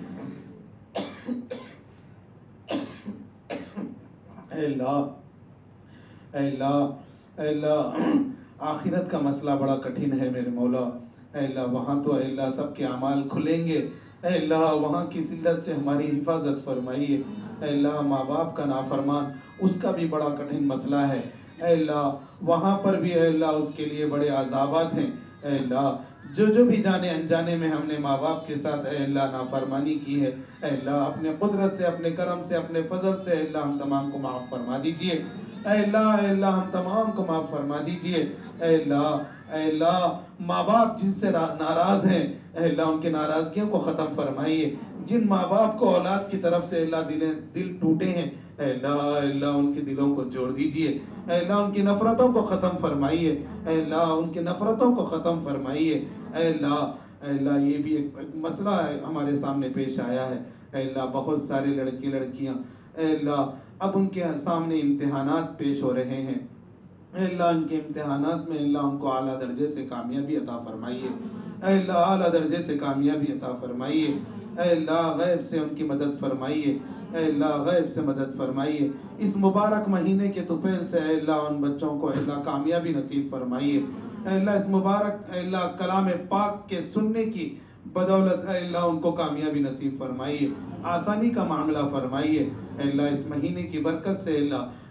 اے اللہ اے اللہ اے اللہ آخرت کا مسئلہ بڑا کٹھن ہے میرے مولا. اے اللہ وہاں تو اے اللہ سب کے اعمال کھلیں گے. اے اللہ وہاں کی ذلت سے ہماری حفاظت فرمائیے. اے اللہ ماں باپ کا نافرمان اس کا بھی بڑا کٹھن مسئلہ ہے. اے اللہ وہاں پر بھی اے اللہ اس کے لیے بڑے عذابات ہیں. اے اللہ جو بھی جانے انجانے میں ہم نے ماں باپ کے ساتھ اے اللہ نافرمانی کی ہے اے اللہ اپنے قدرت سے، اپنے کرم سے، اپنے فضل سے اے اللہ ہم تمام کو معاف فرما دیجئے. اے اللہ ہم تمام کو معاف فرما دیجئے. اے اللہ ماں باپ جن سے ناراض ہیں اے اللہ ان کے ناراضگیوں کو ختم فرمائیے. جن ماں باپ کو اولاد کی طرف سے اللہ دل ٹوٹے ہیں اے اللہ ان کے دلوں کو جوڑ دیجئے. اے اللہ ان کی نفرتوں کو ختم فرمائیے. اے اللہ ان کی نفرتوں کو ختم فرمائیے. اے اللہ یہ بھی ایک مسئلہ ہمارے سامنے پیش آیا ہے. اے اللہ بہت سارے لڑکے لڑکیاں اے اللہ اب ان کے سامنے امتحانات پیش ہو رہے ہیں. اے اللہ ان کے امتحانات میں اللہ ان کو اعلیٰ درجے سے کامیابی عطا فرمائیے. اے اللہ اعلیٰ درجے سے کامیابی عطا فرمائیے. اے اللہ غیب سے ان کی مدد فرمائیے. اے اللہ غیب سے مدد فرمائیے. اس مبارک مہینے کے طفیل سے اے اللہ ان بچوں کو اے اللہ کامیابی نصیب فرمائیے. اے اللہ اس مبارک اے اللہ کلام پاک کے سننے کی بدولت اے اللہ ان کو کامیابی نصیب فرمائیے، آسانی کا معاملہ فرمائیے. اے اللہ اس مہینے کی برکت سے اے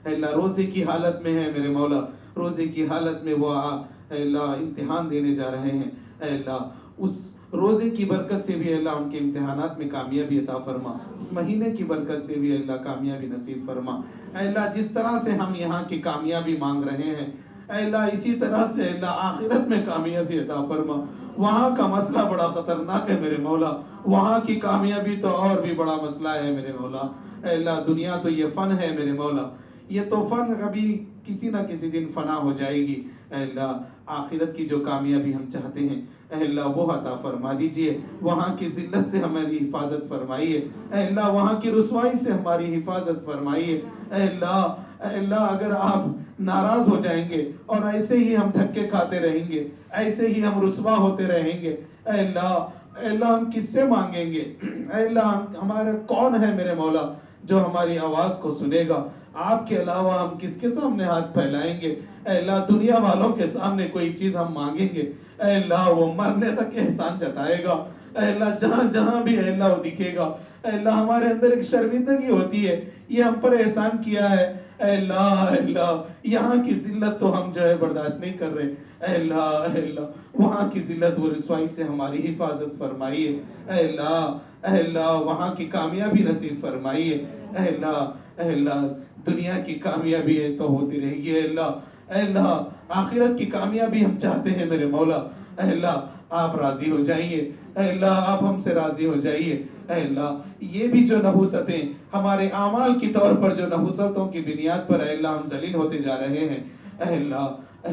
اللہ روزے کی حالت میں ہے میرے مولا، روزے کی حالت میں وہ اے اللہ امتحان دینے جا رہے ہیں. اے اللہ اس روزے کی برکت سے بھی اے اللہ ان کے امتحانات میں کامیابی عطا فرما. اس مہینے کی برکت سے بھی اے اللہ کامیابی نصیب فرما. اے اللہ جس طرح سے ہم یہاں کی کامیابی مانگ رہے ہیں اے اللہ اسی طرح سے اے اللہ آخرت میں کامیابی عطا فرما. وہاں کا مسئلہ بڑا خطرناک ہے میرے مولا، وہاں کی کامیابی تو اور بھی بڑا مسئلہ ہے میرے مولا. اے اللہ دنیا تو یہ فن ہے میرے مولا، یہ تو فن کبھی کسی نہ کسی دن فنا ہو جائے گی. اے اللہ آخرت کی جو کامیابی ہم چاہتے ہیں اے اللہ وہ عطا فرما دیجئے. وہاں کی ذلت سے ہماری حفاظت فرمائیے. اے اللہ وہاں کی رسوائی سے ہماری حفاظت فرمائیے. اے اللہ اگر آپ ناراض ہو جائیں گے اور ایسے ہی ہم دھکے کھاتے رہیں گے، ایسے ہی ہم رسوا ہوتے رہیں گے اے اللہ ہم کس سے مانگیں گے؟ اے اللہ ہمارا کون ہے میرے مولا جو ہماری آواز کو سنے گا؟ آپ کے علاوہ ہم کس کے سامنے ہاتھ پھیلائیں گے؟ اے اللہ دنیا والوں کے سامنے کوئی چیز ہم مانگیں گے اے اللہ وہ مرنے تک احسان جتائے گا. اے اللہ جہاں بھی اے اللہ وہ دکھے گا اے اللہ ہمارے اندر ایک شرمندگی ہوتی ہے، یہ ہم پر احسان کیا ہے اے اللہ یہاں کی ذلت تو ہم جو ہے برداشت نہیں کر رہے. اے اللہ وہاں کی ذلت و رسوائی سے ہماری حفاظت فرمائیے. اے اللہ وہاں کی کامیابی نصیب فرمائیے. اے اللہ دنیا کی کامیابی ہے تو ہوتی رہے گی. اے اللہ آخرت کی کامیابی ہم چاہتے ہیں میرے مولا. اے اللہ آپ راضی ہو جائیے، اے اللہ آپ ہم سے راضی ہو جائیے۔ اے اللہ یہ بھی جو نحوستیں ہمارے اعمال کی طور پر جو نحوستوں کی بنیاد پر اے اللہ ہم ذلیل ہوتے جا رہے ہیں، اے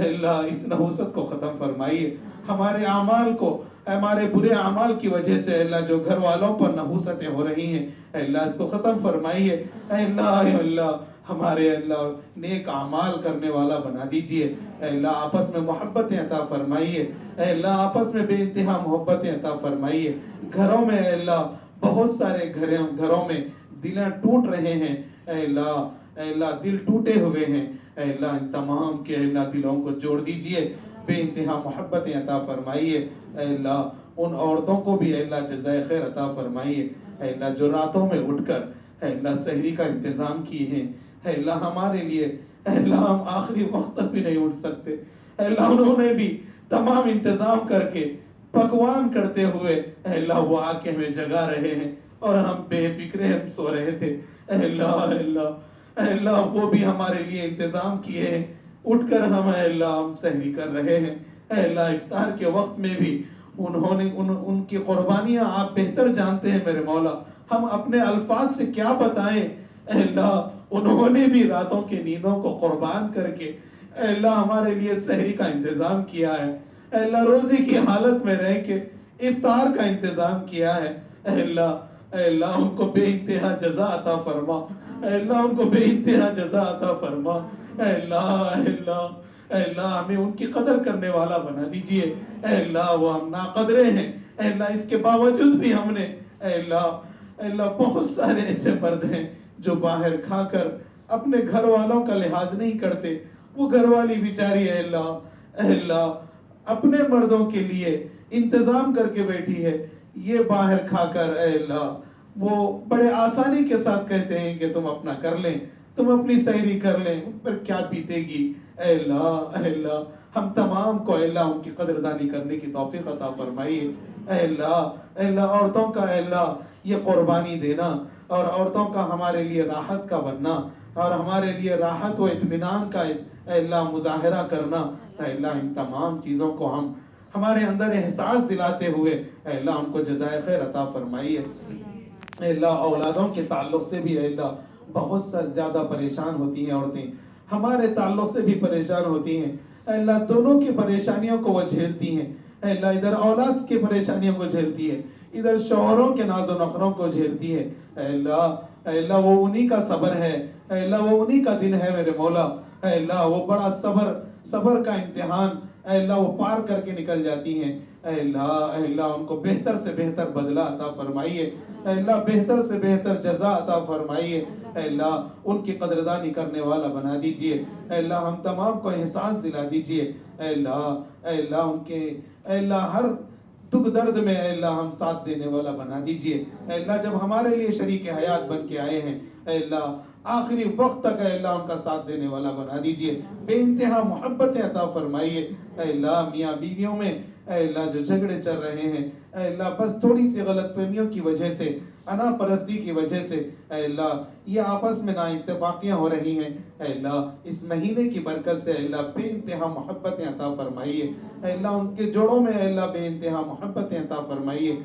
اللہ اس نحوست کو ختم فرمائیے۔ ہمارے اعمال کو، ہمارے برے اعمال کی وجہ سے اے اللہ جو گھر والوں پر نحوستیں ہو رہی ہیں، اے اللہ اس کو ختم فرمائیے۔ اے اللہ ہمارے اللہ نیک اعمال کرنے والا بنا دیجئے۔ اے اللہ آپس میں محبتیں عطا فرمائیے۔ اے اللہ آپس میں بے انتہا محبتیں عطا فرمائیے۔ گھروں میں اے اللہ بہت سارے گھروں میں دلیں ٹوٹ رہے ہیں، اے اللہ دل ٹوٹے ہوئے ہیں، اے اللہ ان تمام کے اے اللہ دلوں کو جوڑ دیجئے، بے انتہا محبتیں عطا فرمائیے۔ اے اللہ ان عورتوں کو بھی اے اللہ جزائے خیر عطا فرمائیے، اے اللہ جو راتوں میں اٹھ کر اے اللہ سحری کا انتظام کیے ہیں، اے اللہ ہمارے لیے، اے اللہ ہم آخری وقت تک بھی نہیں اٹھ سکتے، اے اللہ انہوں نے بھی تمام انتظام کر کے پکوان کرتے ہوئے اے اللہ وہ آ کے ہمیں جگا رہے ہیں اور ہم بے فکرے ہم سو رہے تھے۔ اے اللہ وہ بھی ہمارے لیے انتظام کیے ہیں، اٹھ کر ہم اے اللہ ہم سحری کر رہے ہیں۔ اے اللہ افطار کے وقت میں بھی انہوں نے ان کی قربانیاں آپ بہتر جانتے ہیں میرے مولا، ہم اپنے الفاظ سے کیا بتائیں۔ اے اللہ انہوں نے بھی راتوں کی نیندوں کو قربان کر کے اے اللہ ہمارے لیے سحری کا انتظام کیا ہے، اے اللہ روزی کی حالت میں رہ کے افطار کا انتظام کیا ہے۔ اے اللہ ان کو بے انتہا جزا عطا فرما، اے اللہ ان کو بے انتہا جزا عطا فرما۔ اے اللہ ہمیں ان کی قدر کرنے والا بنا دیجئے۔ اے اللہ وہ ہم ناقدرے ہیں، اے اللہ اس کے باوجود بھی ہم نے اے اللہ بہت سارے ایسے مرد ہیں جو باہر کھا کر اپنے گھر والوں کا لحاظ نہیں کرتے، وہ گھر والی بیچاری اے اللہ اپنے مردوں کے لیے انتظام کر کے بیٹھی ہے، یہ باہر کھا کر اے اللہ وہ بڑے آسانی کے ساتھ کہتے ہیں کہ تم اپنا کر لیں، تم اپنی سحری کر لیں، ان پر کیا بیتے گی۔ اے اللہ ہم تمام کو اے اللہ ان کی قدردانی کرنے کی توفیق عطا فرمائیے۔ اے اللہ عورتوں کا اے اللہ یہ قربانی دینا اور عورتوں کا ہمارے لیے راحت کا بننا اور ہمارے لیے راحت و اطمینان کا اے اللہ مظاہرہ کرنا، اے اللہ ان تمام چیزوں کو ہم ہمارے اندر احساس دلاتے ہوئے اے اللہ ان کو جزائے خیر عطا فرمائیے۔ اے اللہ اولادوں کے تعلق سے بھی اے اللہ بہت زیادہ پریشان ہوتی ہیں عورتیں، ہمارے تعلق سے بھی پریشان ہوتی ہیں، اے اللہ دونوں کی پریشانیوں کو وہ جھیلتی ہیں۔ اے اللہ ادھر اولاد کی پریشانیوں کو جھیلتی ہے، ادھر شوہروں کے ناز و نخروں کو جھیلتی ہے۔ اے اللہ وہ انہی کا صبر ہے، اے اللہ وہ انہی کا دن ہے میرے مولا۔ اے اللہ وہ بڑا صبر کا امتحان اے اللہ وہ پار کر کے نکل جاتی ہیں۔ اے اللہ ان کو بہتر سے بہتر بدلہ عطا فرمائیے، اے اللہ بہتر سے بہتر جزا عطا فرمائیے۔ اے اللہ ان کی قدردانی کرنے والا بنا دیجئے، اے اللہ ہم تمام کو احساس دلا دیجئے۔ اے اللہ ان کے اے اللہ ہر دکھ درد میں اے اللہ ہم ساتھ دینے والا بنا دیجئے۔ اے اللہ جب ہمارے لیے شریک حیات بن کے آئے ہیں، اے اللہ آخری وقت تک اے اللہ ان کا ساتھ دینے والا بنا دیجئے، بے انتہا محبتیں عطا فرمائیے۔ اے اللہ میاں بیویوں میں اے اللہ جو جھگڑے چل رہے ہیں، اے اللہ بس تھوڑی سی غلط فہمیوں کی وجہ سے، انا پرستی کی وجہ سے اے اللہ یہ آپس میں نا اتفاقیاں ہو رہی ہیں، اے اللہ اس مہینے کی برکت سے اے اللہ بے انتہا محبتیں عطا فرمائیے۔ اے اللہ ان کے جوڑوں میں اے اللہ بے انتہا محبتیں عطا فرمائیے،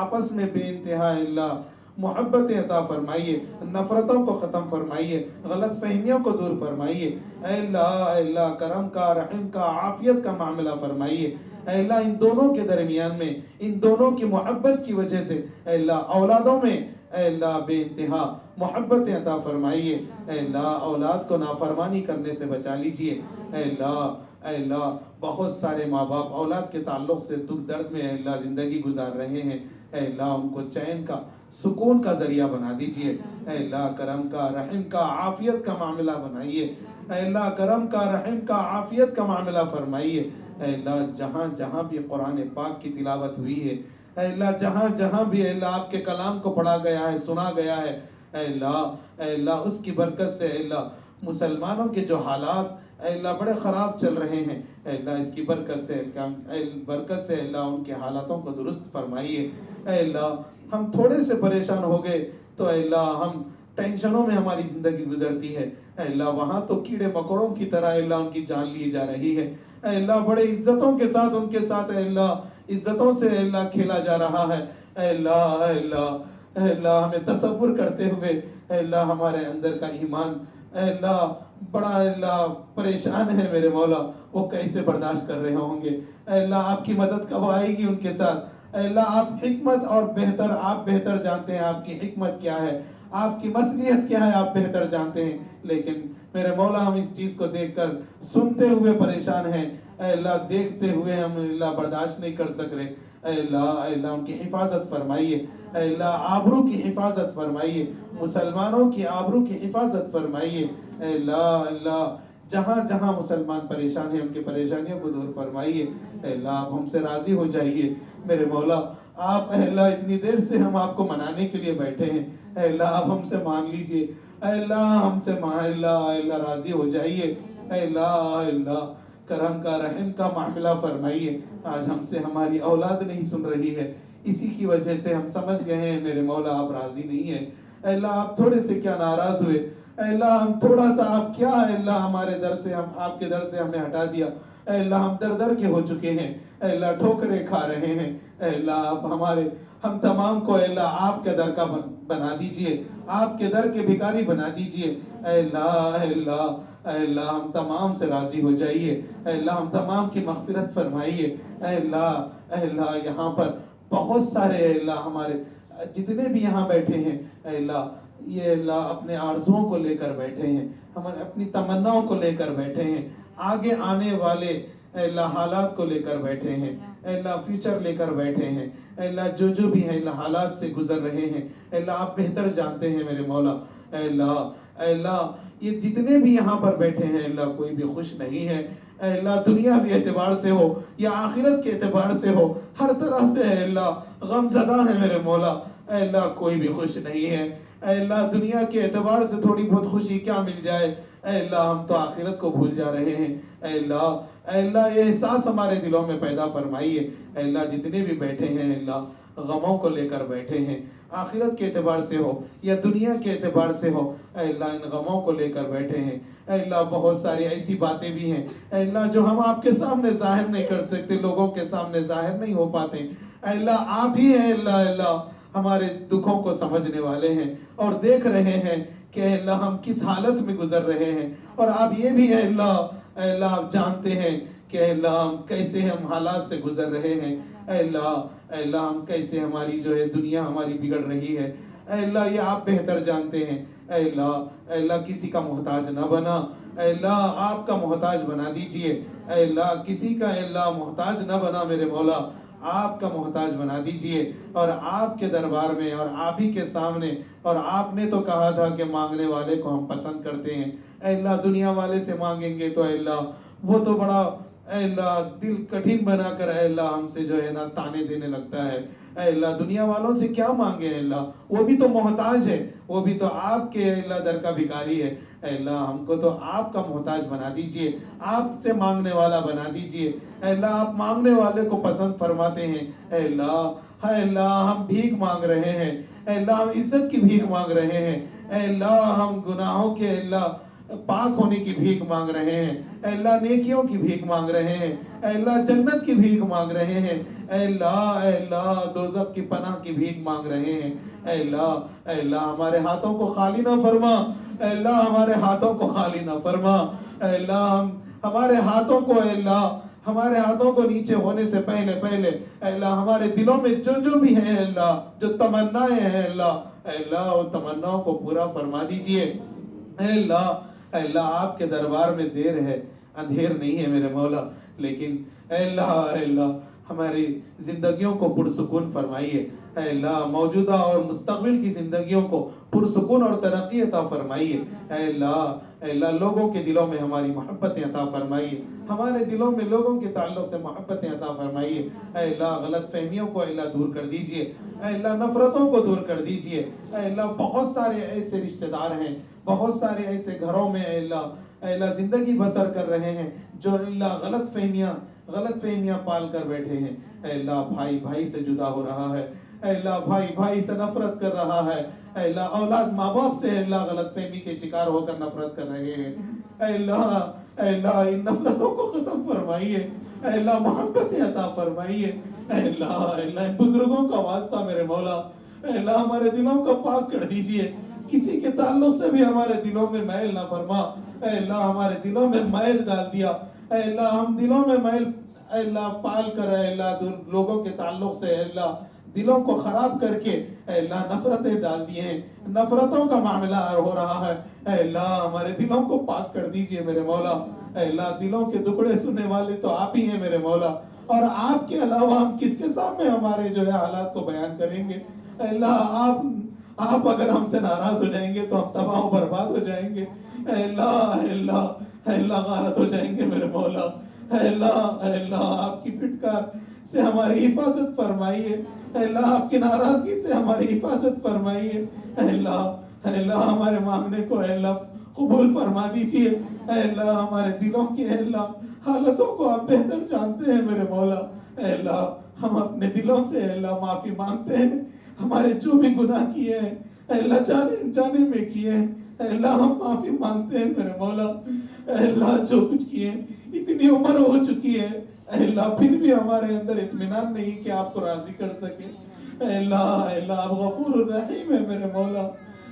آپس میں بے انتہا اے اللہ محبتیں عطا فرمائیے، نفرتوں کو ختم فرمائیے، غلط فہمیوں کو دور فرمائیے۔ اے اللہ کرم کا، رحم کا، عافیت کا معاملہ فرمائیے۔ اے اللہ ان دونوں کے درمیان میں، ان دونوں کی محبت کی وجہ سے اے اللہ اولادوں میں اے اللہ بے انتہا محبتیں عطا فرمائیے۔ اے اللہ اولاد کو نافرمانی کرنے سے بچا لیجئے۔ اے اللہ بہت سارے ماں باپ اولاد کے تعلق سے دکھ درد میں اے اللہ زندگی گزار رہے ہیں، اے اللہ ان کو چین کا، سکون کا ذریعہ بنا دیجئے۔ اے اللہ کرم کا، رحم کا، عافیت کا معاملہ بنائیے۔ اے اللہ کرم کا، رحم کا، عافیت کا معاملہ فرمائیے۔ اے اللہ جہاں جہاں بھی قرآن پاک کی تلاوت ہوئی ہے، اے اللہ جہاں جہاں بھی اے اللہ آپ کے کلام کو پڑھا گیا ہے، سنا گیا ہے، اے اللہ اس کی برکت سے اے اللہ مسلمانوں کے جو حالات اے اللہ بڑے خراب چل رہے ہیں، اے اللہ اس کی برکت سے اے اللہ ان کے حالاتوں کو درست فرمائیے۔ اے اللہ ہم تھوڑے سے پریشان ہو گئے تو اے اللہ ہم ٹینشنوں میں ہماری زندگی گزرتی ہے، اے اللہ وہاں تو کیڑے مکوڑوں کی طرح اے اللہ ان کی جان لی جا رہی ہے۔ اے اللہ بڑے عزتوں کے ساتھ ان کے ساتھ اے اللہ عزتوں سے اے اللہ کھیلا جا رہا ہے. اے اللہ اے اللہ اے اللہ ہمیں تصور کرتے ہوئے اے اللہ ہمارے اندر کا ایمان اے اللہ بڑا اے اللہ پریشان ہے میرے مولا. وہ کیسے برداشت کر رہے ہوں گے؟ اے اللہ آپ کی مدد کب آئے گی ان کے ساتھ؟ اے اللہ آپ حکمت اور آپ بہتر جانتے ہیں آپ کی حکمت کیا ہے، آپ کی مصلحت کیا ہے، آپ بہتر جانتے ہیں. لیکن میرے مولا ہم اس چیز کو دیکھ کر سنتے ہوئے پریشان ہیں. اے اللہ دیکھتے ہوئے ہم اللہ برداشت نہیں کر سک رہے. اے اللہ ان کی حفاظت فرمائیے. اے اللہ آبرو کی حفاظت فرمائیے، مسلمانوں کی آبرو کی حفاظت فرمائیے. اے اللہ جہاں جہاں مسلمان پریشان ہیں ان کی پریشانیوں کو دور فرمائیے. اے اللہ آپ ہم سے راضی ہو جائیے میرے مولا. آپ اے اللہ اتنی دیر سے ہم آپ کو منانے کے لیے بیٹھے ہیں. اے اللہ آپ ہم سے مان لیجئے. اے اللہ ہم سے اے اللہ راضی ہو جائیے. اے اللہ کرم کا رحم کا معاملہ فرمائیے. آج ہم سے ہماری اولاد نہیں سن رہی ہے، اسی کی وجہ سے ہم سمجھ گئے ہیں میرے مولا آپ راضی نہیں ہیں. اے اللہ آپ تھوڑے سے کیا ناراض ہوئے؟ اے اللہ ہم تھوڑا سا آپ کیا اے اللہ ہمارے در سے ہم آپ کے در سے ہمیں ہٹا دیا. اے اللہ ہم در در کے ہو چکے ہیں. اے اللہ ٹھوکریں کھا رہے ہیں. اے اللہ آپ ہم تمام کو اے اللہ آپ کے در کا بنا دیجئے، آپ کے در کے بھکاری بنا دیجئے. اے اللہ ہم تمام سے راضی ہو جائیے. اے اللہ ہم تمام کی مغفرت فرمائیے. اے اللہ یہاں پر بہت سارے اے اللہ ہمارے جتنے بھی یہاں بیٹھے ہیں اے اللہ یہ اللہ اپنے آرزوؤں کو لے کر بیٹھے ہیں، ہمارے اپنی تمناؤں کو لے کر بیٹھے ہیں، آگے آنے والے اے اللہ حالات کو لے کر بیٹھے ہیں. اے اللہ فیوچر لے کر بیٹھے ہیں. اے اللہ جو بھی ہیں اللہ حالات سے گزر رہے ہیں. اے اللہ آپ بہتر جانتے ہیں میرے مولا. اے اللہ یہ جتنے بھی یہاں پر بیٹھے ہیں اللہ کوئی بھی خوش نہیں ہے. اے اللہ دنیاوی اعتبار سے ہو یا آخرت کے اعتبار سے ہو، ہر طرح سے اے اللہ غم زدہ ہے میرے مولا. اے اللہ کوئی بھی خوش نہیں ہے. اے اللہ دنیا کے اعتبار سے تھوڑی بہت خوشی کیا مل جائے. اے اللہ ہم تو آخرت کو بھول جا رہے ہیں. اے اللہ یہ احساس ہمارے دلوں میں پیدا فرمائیے. اے اللہ جتنے بھی بیٹھے ہیں اللہ غموں کو لے کر بیٹھے ہیں، آخرت کے اعتبار سے ہو یا دنیا کے اعتبار سے ہو، اے اللہ ان غموں کو لے کر بیٹھے ہیں. اے اللہ بہت ساری ایسی باتیں بھی ہیں اے اللہ جو ہم آپ کے سامنے ظاہر نہیں کر سکتے، لوگوں کے سامنے ظاہر نہیں ہو پاتے. اے اللہ آپ ہی ہیں اللہ ہمارے دکھوں کو سمجھنے والے ہیں اور دیکھ رہے ہیں کہ اے اللہ ہم کس حالت میں گزر رہے ہیں. اور آپ یہ بھی اے اللہ آپ جانتے ہیں کہ اے اللہ ہم کیسے ہم حالات سے گزر رہے ہیں. اے اللہ ہم کیسے ہماری جو ہے دنیا ہماری بگڑ رہی ہے. اے اللہ یہ آپ بہتر جانتے ہیں. اے اللہ کسی کا محتاج نہ بنا. اے اللہ آپ کا محتاج بنا دیجئے. اے اللہ کسی کا اے اللہ محتاج نہ بنا میرے مولا، آپ کا محتاج بنا دیجئے. اور آپ کے دربار میں اور آپ ہی کے سامنے، اور آپ نے تو کہا تھا کہ مانگنے والے کو ہم پسند کرتے ہیں. اے اللہ دنیا والے سے مانگیں گے تو اے اللہ وہ تو بڑا اے اللہ دل کٹھن بنا کر اے اللہ ہم سے جو ہے نا تانے دینے لگتا ہے. اے اللہ دنیا والوں سے کیا مانگے اے اللہ، وہ بھی تو محتاج ہے، وہ بھی تو آپ کے اے اللہ در کا بھکاری ہے. اے اللہ ہم کو تو آپ کا محتاج بنا دیجئے، آپ سے مانگنے والا بنا دیجئے. اے اللہ آپ مانگنے والے کو پسند فرماتے ہیں. اے اللہ ہم بھیک مانگ رہے ہیں. اے اللہ ہم عزت کی بھیک مانگ رہے ہیں. اے اللہ ہم گناہوں کے اے اللہ پاک ہونے کی بھیک مانگ رہے ہیں. اے اللہ نیکیوں کی بھیک مانگ رہے ہیں. اے اللہ جنت کی بھیک مانگ رہے ہیں. اے اللہ دوزخ کی پناہ کی بھیک مانگ رہے ہیں. اے اللہ ہمارے ہاتھوں کو خالی نہ فرما. اے اللہ ہمارے ہاتھوں کو خالی نہ فرما. اے اللہ ہمارے ہاتھوں کو اے اللہ ہمارے ہاتھوں کو نیچے ہونے سے پہلے اے اللہ ہمارے دلوں میں جو بھی ہیں اللہ جو تمنائیں ہیں اے اللہ وہ تمناؤں کو پورا فرما دیجئے. اے اللہ آپ کے دربار میں دیر ہے، اندھیر نہیں ہے میرے مولا. لیکن اے اللہ ہماری زندگیوں کو پرسکون فرمائیے. اے اللہ موجودہ اور مستقبل کی زندگیوں کو پرسکون اور ترقی عطا فرمائیے. اے اللہ لوگوں کے دلوں میں ہماری محبتیں عطا فرمائیے، ہمارے دلوں میں لوگوں کے تعلق سے محبتیں عطا فرمائیے. اے اللہ غلط فہمیوں کو اے اللہ دور کر دیجئے. اے اللہ نفرتوں کو دور کر دیجئے. اے اللہ بہت سارے ایسے رشتہ دار ہیں، بہت سارے ایسے گھروں میں اے اللہ زندگی بسر کر رہے ہیں جو اللہ غلط فہمیاں پال کر بیٹھے ہیں. اے اللہ بھائی سے جدا ہو رہا ہے. اے اللہ بھائی بھائی سے نفرت کر رہا ہے، اے اللہ اولاد ماں باپ سے اے اللہ غلط فہمی کے شکار ہو کر نفرت کر رہے ہیں، اے اللہ ان نفرتوں کو ختم فرمائیے، اے اللہ محبت عطا فرمائیے، اے اللہ ان بزرگوں کا واسطہ میرے مولا، اے اللہ ہمارے دلوں کو پاک کر دیجئے، کسی کے تعلق سے بھی ہمارے دلوں میں میل نہ فرما، اے اللہ ہمارے دلوں میں میل ڈال دیا، اے اللہ ہم دلوں میں میل اے اللہ پال کر اے اللہ لوگوں کے تعلق سے اے اللہ دلوں کو خراب کر کے اے اللہ نفرتیں ڈال دیے ہیں، نفرتوں کا معاملہ ہو رہا ہے، اے اللہ ہمارے دلوں کو پاک کر دیجئے میرے مولا، اے اللہ دلوں کے ٹکڑے سننے والے تو آپ ہی ہیں میرے مولا، اور آپ کے علاوہ ہم کس کے سامنے ہمارے جو ہے حالات کو بیان کریں گے، اے اللہ آپ اگر ہم سے ناراض ہو جائیں گے تو ہم تباہ و برباد ہو جائیں گے، اے اللہ غارت ہو جائیں گے میرے مولا، اے اللہ آپ کی پھٹکار سے ہماری حفاظت فرمائیے، اے اللہ آپ کی ناراضگی سے ہماری حفاظت فرمائیے، اے اللہ ہمارے مانگنے کو اے اللہ قبول فرما دیجئے، اے اللہ ہمارے دلوں کی اے اللہ حالتوں کو آپ بہتر جانتے ہیں میرے مولا، اے اللہ ہم اپنے دلوں سے اے اللہ معافی مانگتے ہیں، ہمارے جو بھی گناہ کیے ہیں اے اللہ جانے میں کیے ہیں، اے اللہ ہم معافی مانگتے ہیں میرے مولا، اے اللہ جو کچھ کیے ہیں اتنی عمر ہو چکی ہے، اے اللہ پھر بھی ہمارے اندر اطمینان نہیں کہ آپ کو راضی کر سکے، اے اللہ آپ غفور الرحیم ہے میرے مولا،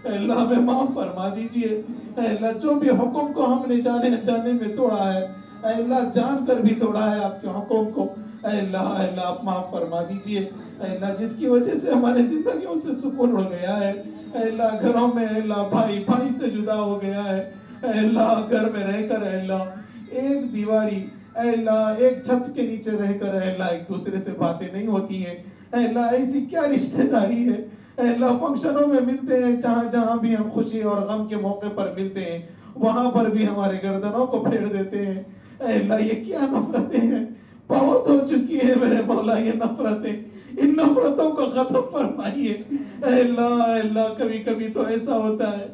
اے اللہ ہمیں معاف فرما دیجئے، اے اللہ جو بھی حکم کو ہم نے جانے میں توڑا ہے، اے اللہ جان کر بھی توڑا ہے آپ کے حکم کو، اے اللہ آپ معاف فرما دیجئے، اے اللہ جس کی وجہ سے ہمارے زندگیوں سے سکون اڑ گیا ہے، اے اللہ گھروں میں اے اللہ بھائی سے جدا ہو گیا ہے، اے اللہ گھر میں رہ کر اے اللہ ایک دیواری اے اللہ ایک چھت کے نیچے رہ کر اے اللہ ایک دوسرے سے باتیں نہیں ہوتی ہیں، اے اللہ ایسی کیا رشتہ داری ہے، اے اللہ فنکشنوں میں ملتے ہیں، جہاں بھی ہم خوشی اور غم کے موقع پر ملتے ہیں وہاں پر بھی ہمارے گردنوں کو پھیڑ دیتے ہیں، اے اللہ یہ کیا نفرتیں ہیں، بہت ہو چکی ہے میرے مولا یہ نفرتیں، ان نفرتوں کو ختم فرمائیے، اے اللہ کبھی تو ایسا ہوتا ہے،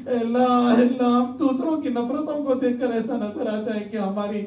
اے اللہ ہم دوسروں کی نفرتوں کو دیکھ کر ایسا نظر آتا ہے کہ ہماری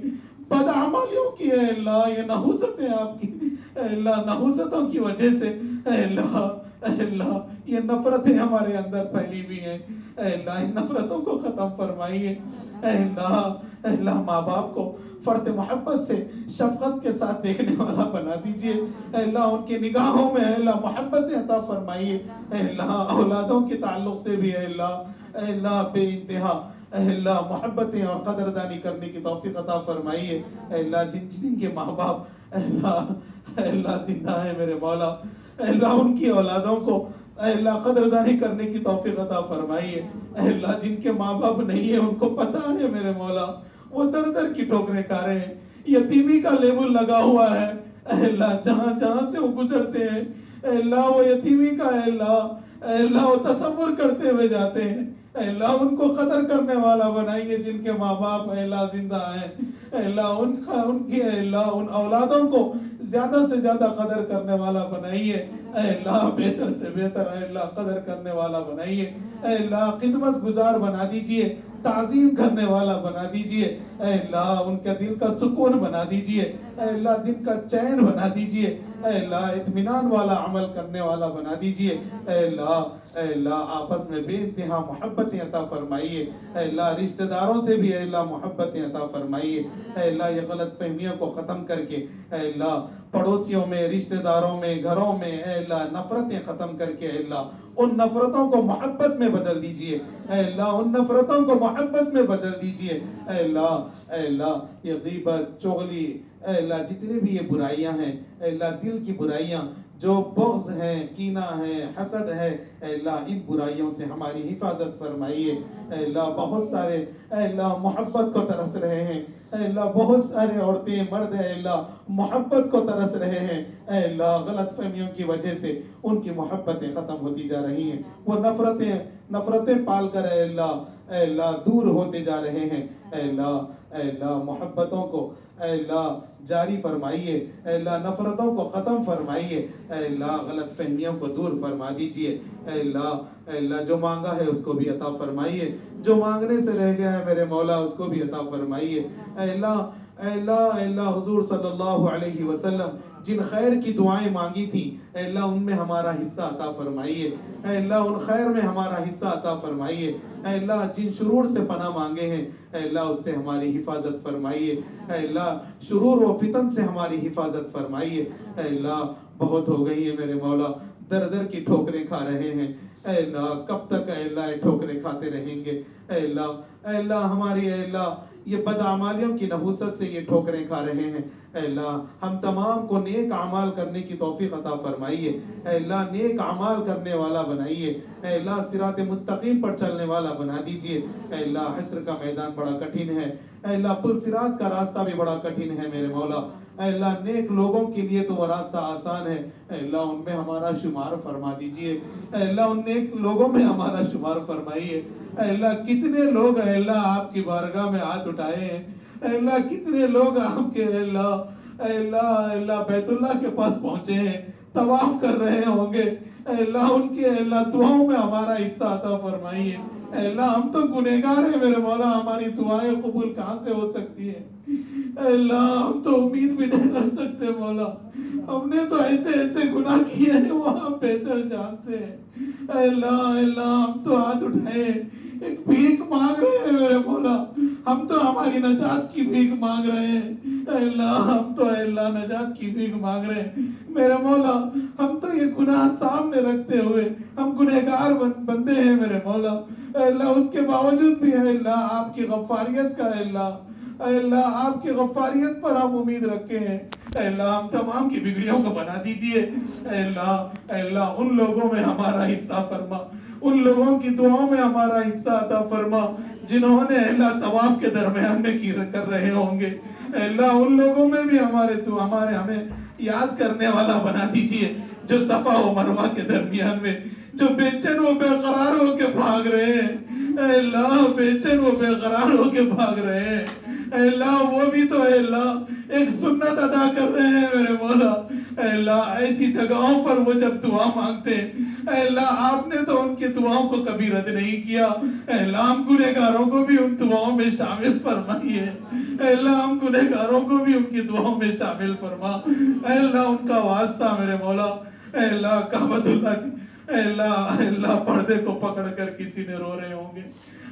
بدعمالیوں کی اے اللہ یہ نحوستیں آپ کی اے اللہ نحوستوں کی وجہ سے اے اللہ یہ نفرتیں ہمارے اندر پھیلی ہوئی ہیں، اے اللہ ان نفرتوں کو ختم فرمائیے، اے اللہ ماں باپ کو فرط محبت سے شفقت کے ساتھ دیکھنے والا بنا دیجئے، اے اللہ ان کی نگاہوں میں اے اللہ محبت عطا فرمائیے، اے اللہ اولادوں کے تعلق سے بھی اے اللہ بے انتہا اے اللہ محبتیں اور قدردانی کرنے کی توفیق عطا فرمائیے، اے اللہ جن کے ماں باپ اے اللہ زندہ ہیں میرے مولا، اے اللہ ان کی اولادوں کو اے اللہ قدردانی کرنے کی توفیق عطا فرمائیے، اے اللہ جن کے ماں باپ نہیں ہیں ان کو پتہ ہے میرے مولا وہ در کی ٹھوکریں کھا رہے ہیں، یتیمی کا لیبل لگا ہوا ہے، اے اللہ جہاں سے وہ گزرتے ہیں اے اللہ وہ یتیمی کا اے اللہ وہ تصور کرتے ہوئے جاتے ہیں، اے اللہ ان کو قدر کرنے والا بنائیے جن کے ماں باپ اے اللہ زندہ ہیں، اے اللہ ان کی اے اللہ ان اولادوں کو زیادہ سے زیادہ قدر کرنے والا بنائیے، اے اللہ بہتر سے بہتر اے اللہ قدر کرنے والا بنائیے، اے اللہ خدمت گزار بنا دیجئے، تعظیم کرنے والا بنا دیجئے، اے اللہ ان کے دل کا سکون بنا دیجئے، اے اللہ دل کا چین بنا دیجئے، اے اللہ اطمینان والا عمل کرنے والا بنا دیجئے، اے اللہ آپس میں بے انتہا محبتیں عطا فرمائیے، اے اللہ رشتہ داروں سے بھی اے اللہ محبتیں عطا فرمائیے، اے اللہ یہ غلط فہمیوں کو ختم کر کے اے اللہ پڑوسیوں میں رشتہ داروں میں گھروں میں اے اللہ نفرتیں ختم کر کے اے اللہ ان نفرتوں کو محبت میں بدل دیجئے، اے اللہ ان نفرتوں کو محبت میں بدل دیجئے، اے اللہ یہ غیبت چغلی اے اللہ جتنے بھی یہ برائیاں ہیں اے اللہ دل کی برائیاں جو بغض ہیں کینہ ہے حسد ہے اے اللہ ان برائیوں سے ہماری حفاظت فرمائیے، اے اللہ بہت سارے اے اللہ محبت کو ترس رہے ہیں، اے اللہ بہت سارے عورتیں مرد اے اللہ محبت کو ترس رہے ہیں، اے اللہ غلط فہمیوں کی وجہ سے ان کی محبتیں ختم ہوتی جا رہی ہیں، وہ نفرتیں پال کر اے اللہ دور ہوتے جا رہے ہیں، اے اللہ محبتوں کو اے اللہ جاری فرمائیے، اے اللہ نفرتوں کو ختم فرمائیے، اے اللہ غلط فہمیوں کو دور فرما دیجئے، اے اللہ جو مانگا ہے اس کو بھی عطا فرمائیے، جو مانگنے سے رہ گیا ہے میرے مولا اس کو بھی عطا فرمائیے، اے اللہ اے اللہ حضور صلی اللہ علیہ وسلم جن خیر کی دعائیں مانگی تھیں اے اللہ ان میں ہمارا حصہ عطا فرمائیے، اے اللہ ان خیر میں ہمارا حصہ عطا فرمائیے، اے اللہ جن شرور سے پناہ مانگے ہیں اے اللہ اس سے ہماری حفاظت فرمائیے، اے اللہ شرور و فتن سے ہماری حفاظت فرمائیے، اے اللہ بہت ہو گئی ہیں میرے مولا، در در کی ٹھوکریں کھا رہے ہیں، اے اللہ کب تک اے اللہ یہ ٹھوکریں کھاتے رہیں گے، اے اللہ ہماری اے اللہ یہ بدعمالیوں کی نحوست سے یہ ٹھوکریں کھا رہے ہیں، اے اللہ ہم تمام کو نیک اعمال کرنے کی توفیق عطا فرمائیے، اے اللہ نیک اعمال کرنے والا بنائیے، اے اللہ صراط مستقیم پر چلنے والا بنا دیجئے، اے اللہ حشر کا میدان بڑا کٹھن ہے، اے اللہ پل صراط کا راستہ بھی بڑا کٹھن ہے میرے مولا، اے اللہ نیک لوگوں کے لیے تو وہ راستہ آسان ہے، اے اللہ ان میں ہمارا شمار فرما دیجئے، اے اللہ ان نیک لوگوں میں ہمارا شمار فرمائیے، اے اللہ کتنے لوگ اے اللہ آپ کی بارگاہ میں ہاتھ اٹھائے ہیں، اے اللہ کتنے لوگ آپ کے اے اللہ بیت اللہ کے پاس پہنچے ہیں، طواف کر رہے ہوں گے، اے اللہ ان کی اے اللہ دعاؤں میں ہمارا حصہ عطا فرمائیے، اے اللہ ہم تو گنہگار ہیں میرے مولا، ہماری دعائیں قبول کہاں سے ہو سکتی ہیں، اے اللہ ہم تو امید بھی نہیں رکھ سکتے مولا، ہم نے تو ایسے گناہ کیے ہیں وہ ہم بہتر جانتے ہیں، اے اللہ ہم تو ہاتھ اٹھائے ایک بھیک مانگ رہے ہیں میرے مولا، ہم تو ہماری نجات کی بھیک مانگ رہے ہیں، اے اللہ ہم تو اے اللہ نجات کی بھیک مانگ رہے ہیں میرے مولا، ہم تو یہ گناہ سامنے رکھتے ہوئے ہم گنہگار بندے ہیں میرے مولا، اے اللہ اس کے باوجود بھی اے اللہ آپ کی غفاریت کا اے اللہ آپ کی غفاریت پر ہم امید رکھے ہیں، اے اللہ ہم تمام کی بگڑیوں کو بنا دیجئے، اے اللہ ان لوگوں میں ہمارا حصہ فرما، ان لوگوں کی دعاؤں میں ہمارا حصہ عطا فرما جنہوں نے اے اللہ طواف کے درمیان میں کر رہے ہوں گے، اے اللہ ان لوگوں میں بھی ہمیں یاد کرنے والا بنا دیجئے جو صفا و مروہ کے درمیان میں جو بے چین و بے قرار ہو کے بھاگ رہے ہیں، اے اللہ بے چین و بے قرار ہو کے بھاگ رہے ہیں، اے اللہ وہ بھی تو اے اللہ ایک سنت ادا کر رہے ہیں میرے مولا، اے اللہ ایسی جگہوں پر وہ جب دعا مانگتے ہیں اے اللہ آپ نے تو ان کی دعاؤں کو کبھی رد نہیں کیا، اے اللہ ہم گنہگاروں کو بھی ان دعاؤں میں شامل فرمائیے، اے اللہ ہم گنہگاروں کو بھی ان کی دعاؤں میں شامل فرما، اے اللہ ان کا واسطہ میرے مولا، اے اللہ کعبۃ اللہ کی اے اللہ پردے کو پکڑ کر کسی نے رو رہے ہوں گے،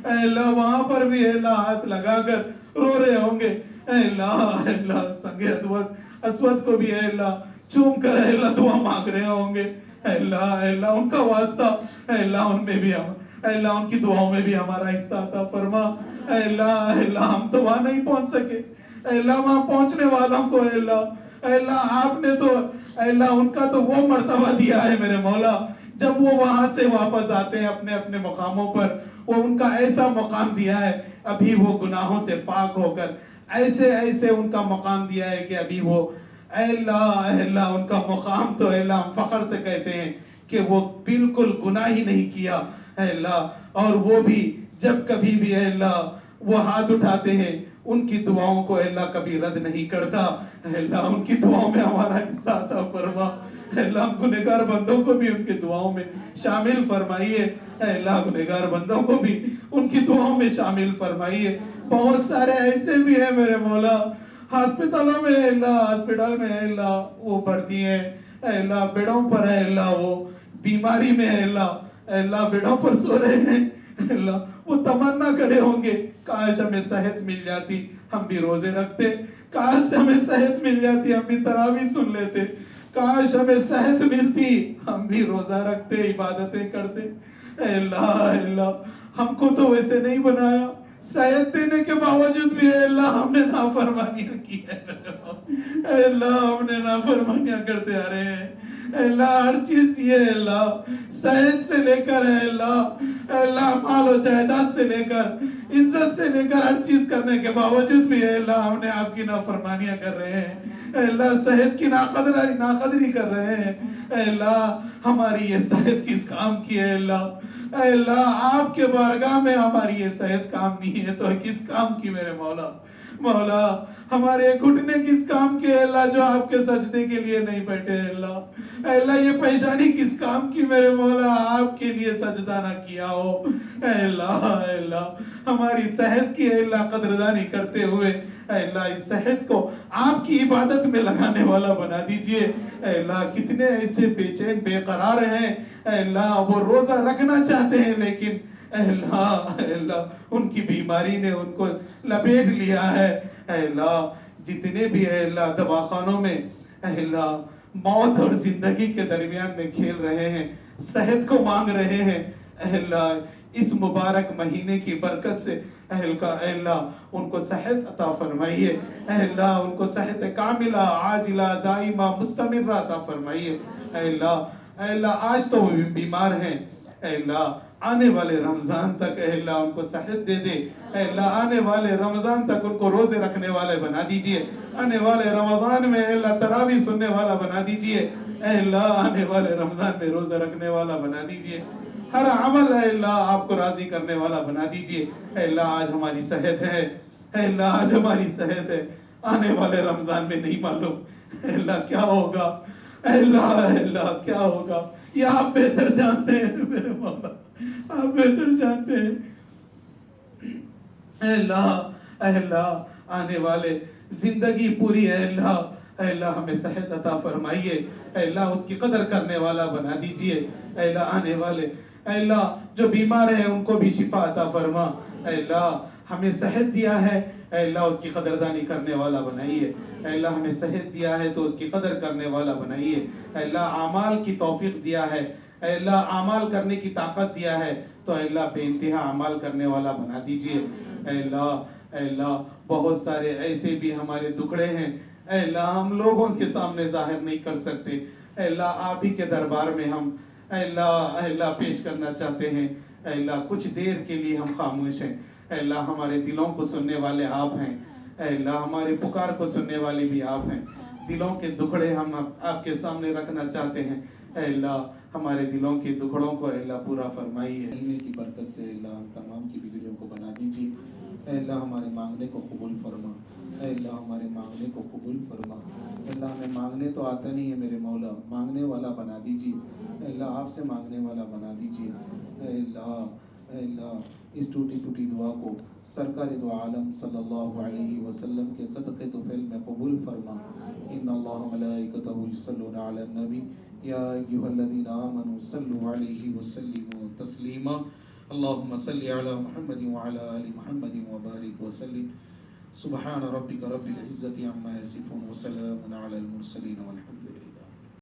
اے اللہ وہاں پر بھی اے اللہ ہاتھ لگا کر رو رہے ہوں گے، اے اللہ سنگ اسود کو بھی اے اللہ چوم کر اے اللہ دعا مانگ رہے ہوں گے، اے اللہ ان کا واسطہ اے اللہ ان میں بھی اے اللہ ان کی دعاؤں میں بھی ہمارا حصہ عطا فرما، اے اللہ ہم تو وہاں نہیں پہنچ سکے، اے اللہ وہاں پہنچنے والوں کو اے اللہ آپ نے تو اے اللہ ان کا تو وہ مرتبہ دیا ہے میرے مولا، جب وہ وہاں سے واپس آتے ہیں اپنے مقاموں پر وہ ان کا ایسا مقام دیا ہے، ابھی وہ گناہوں سے پاک ہو کر ایسے ان کا مقام دیا ہے کہ ابھی وہ اے اللہ ان کا مقام تو اے اللہ ہم فخر سے کہتے ہیں کہ وہ بالکل گناہ ہی نہیں کیا، اے اللہ اور وہ بھی جب کبھی بھی اے اللہ وہ ہاتھ اٹھاتے ہیں ان کی دعاؤں کو اے اللہ کبھی رد نہیں کرتا، اے اللہ ان کی دعاؤں میں ہمارا حصہ عطا فرما، اے اللہ ہم گنہگار بندوں کو بھی ان کی دعاؤں میں شامل فرمائیے، اے اللہ گنہگار بندوں کو بھی ان کی دعاؤں میں شامل فرمائیے، بہت سارے ایسے بھی ہیں میرے مولا ہاسپٹل میں اے اللہ وہ بھرتی ہیں اے اللہ بیڑوں پر اے اللہ وہ بیماری میں اے اللہ بیڑوں پر سو رہے ہیں، اے اللہ وہ تمنا کرے ہوں گے کاش ہمیں صحت مل جاتی ہم بھی روزے رکھتے، کاش ہمیں صحت مل جاتی ہم بھی تراویح سن لیتے، کاش ہمیں صحت ملتی ہم بھی روزہ رکھتے عبادتیں کرتے، اے اللہ ہم کو تو ویسے نہیں بنایا، صحت دینے کے باوجود بھی اے اللہ ہم نے نافرمانیاں کی ہے، اے اللہ ہم نے نافرمانیاں کرتے آ رہے ہیں، اے اللہ ہر چیز دیے اے اللہ صحت سے لے کر اے اللہ مال و جائیداد سے لے کر عزت سے لے کر ہر چیز کرنے کے باوجود بھی اے اللہ ہم نے آپ کی نافرمانیاں کر رہے ہیں، اے اللہ صحت کی ناقدری کر رہے ہیں، اے اللہ ہماری یہ صحت کس کام کی ہے اے اللہ آپ کے بارگاہ میں ہماری یہ صحت کام نہیں ہے تو کس کام کی میرے مولا، مولا ہمارے گھٹنے کس کام کے اللہ جو آپ کے سجدے کے لیے نہیں بیٹھے اللہ، اے اللہ یہ پیشانی کس کام کی میرے مولا آپ کے لیے سجدہ نہ کیا ہو، اے اللہ ہماری صحت کی اے اللہ قدردانی کرتے ہوئے اے اللہ اس صحت کو آپ کی عبادت میں لگانے والا بنا دیجئے، اے اللہ کتنے ایسے بے چین بے قرار ہیں اے اللہ وہ روزہ رکھنا چاہتے ہیں لیکن اے اللہ ان کی بیماری نے ان کو لپیٹ لیا ہے، اے اللہ جتنے بھی اے اللہ دواخانوں میں اے اللہ موت اور زندگی کے درمیان میں کھیل رہے ہیں، صحت کو مانگ رہے ہیں، اے اللہ اس مبارک مہینے کی برکت سے اے اللہ ان کو صحت عطا فرمائیے، اے اللہ ان کو صحت کاملہ عاجلہ دائمہ مستمرہ عطا فرمائیے، اے اللہ آج تو وہ بیمار ہیں، اے اللہ آنے والے رمضان تک اے اللہ ان کو صحت دے دے، اے اللہ آنے والے رمضان تک ان کو روزے رکھنے والے بنا دیجئے، آنے والے رمضان میں اے اللہ تراویح سننے والا بنا دیجئے، اے اللہ آنے والے رمضان میں روزہ رکھنے والا بنا دیجئے، ہر عمل اے اللہ آپ کو راضی کرنے والا بنا دیجئے، اے اللہ آج ہماری صحت ہے، اے اللہ آج ہماری صحت ہے، آنے والے رمضان میں نہیں معلوم اے اللہ کیا ہوگا، اے اللہ کیا ہوگا، یہ آپ بہتر جانتے ہیں میرے مولا، آپ بہتر جانتے ہیں، اے اللہ آنے والے زندگی پوری اے اللہ ہمیں صحت عطا فرمائیے، اے اللہ اس کی قدر کرنے والا بنا دیجئے، اے اللہ آنے والے اے اللہ جو بیمار ہیں ان کو بھی شفا عطا فرما، اے اللہ ہمیں صحت دیا ہے اے اللہ اس کی قدردانی کرنے والا بنائیے، اے اللہ ہمیں صحت دیا ہے تو اس کی قدر کرنے والا بنائیے، اے اللہ اعمال کی توفیق دیا ہے، اے اللہ اعمال کرنے کی طاقت دیا ہے تو اے اللہ بے انتہا اعمال کرنے والا بنا دیجئے، اے اللہ بہت سارے ایسے بھی ہمارے دکھڑے ہیں اے اللہ ہم لوگوں کے سامنے ظاہر نہیں کر سکتے، اے اللہ آپ ہی کے دربار میں ہم اے اللہ پیش کرنا چاہتے ہیں، اے اللہ کچھ دیر کے لیے ہم خاموش ہیں، اے اللہ ہمارے دلوں کو سننے والے آپ ہیں، اے اللہ ہمارے پکار کو سننے والے بھی آپ ہیں، دلوں کے دکھڑے ہم آپ کے سامنے رکھنا چاہتے ہیں، اے اللہ ہمارے دلوں کے دکھڑوں کو اے اللہ پورا فرمائیے، مہینے کی برکت سے اے اللہ ہم تمام کی بگڑیوں کو بنا دیجیے، اے اللہ ہمارے مانگنے کو قبول فرما، اے اللہ ہمارے مانگنے کو قبول فرما، اے اللہ ہمیں مانگنے تو آتا نہیں ہے میرے مولا، مانگنے والا بنا دیجیے، اے اللہ آپ سے مانگنے والا بنا دیجیے، اے اللہ اس ٹوٹی ٹوٹی دعا کو سرکار دو عالم صلی اللہ علیہ وسلم کے صدقے طفیل میں قبول فرما، ان اللہ ملائکتہ یصلون علی النبی یا ایھا الذین آمنوا صلوا علیہ وسلموا تسلیما، اللہم صل علی محمد وعلی آل محمد وبارک وسلم، سبحان ربک رب العزة عما یصفون وسلام علی المرسلین والحمد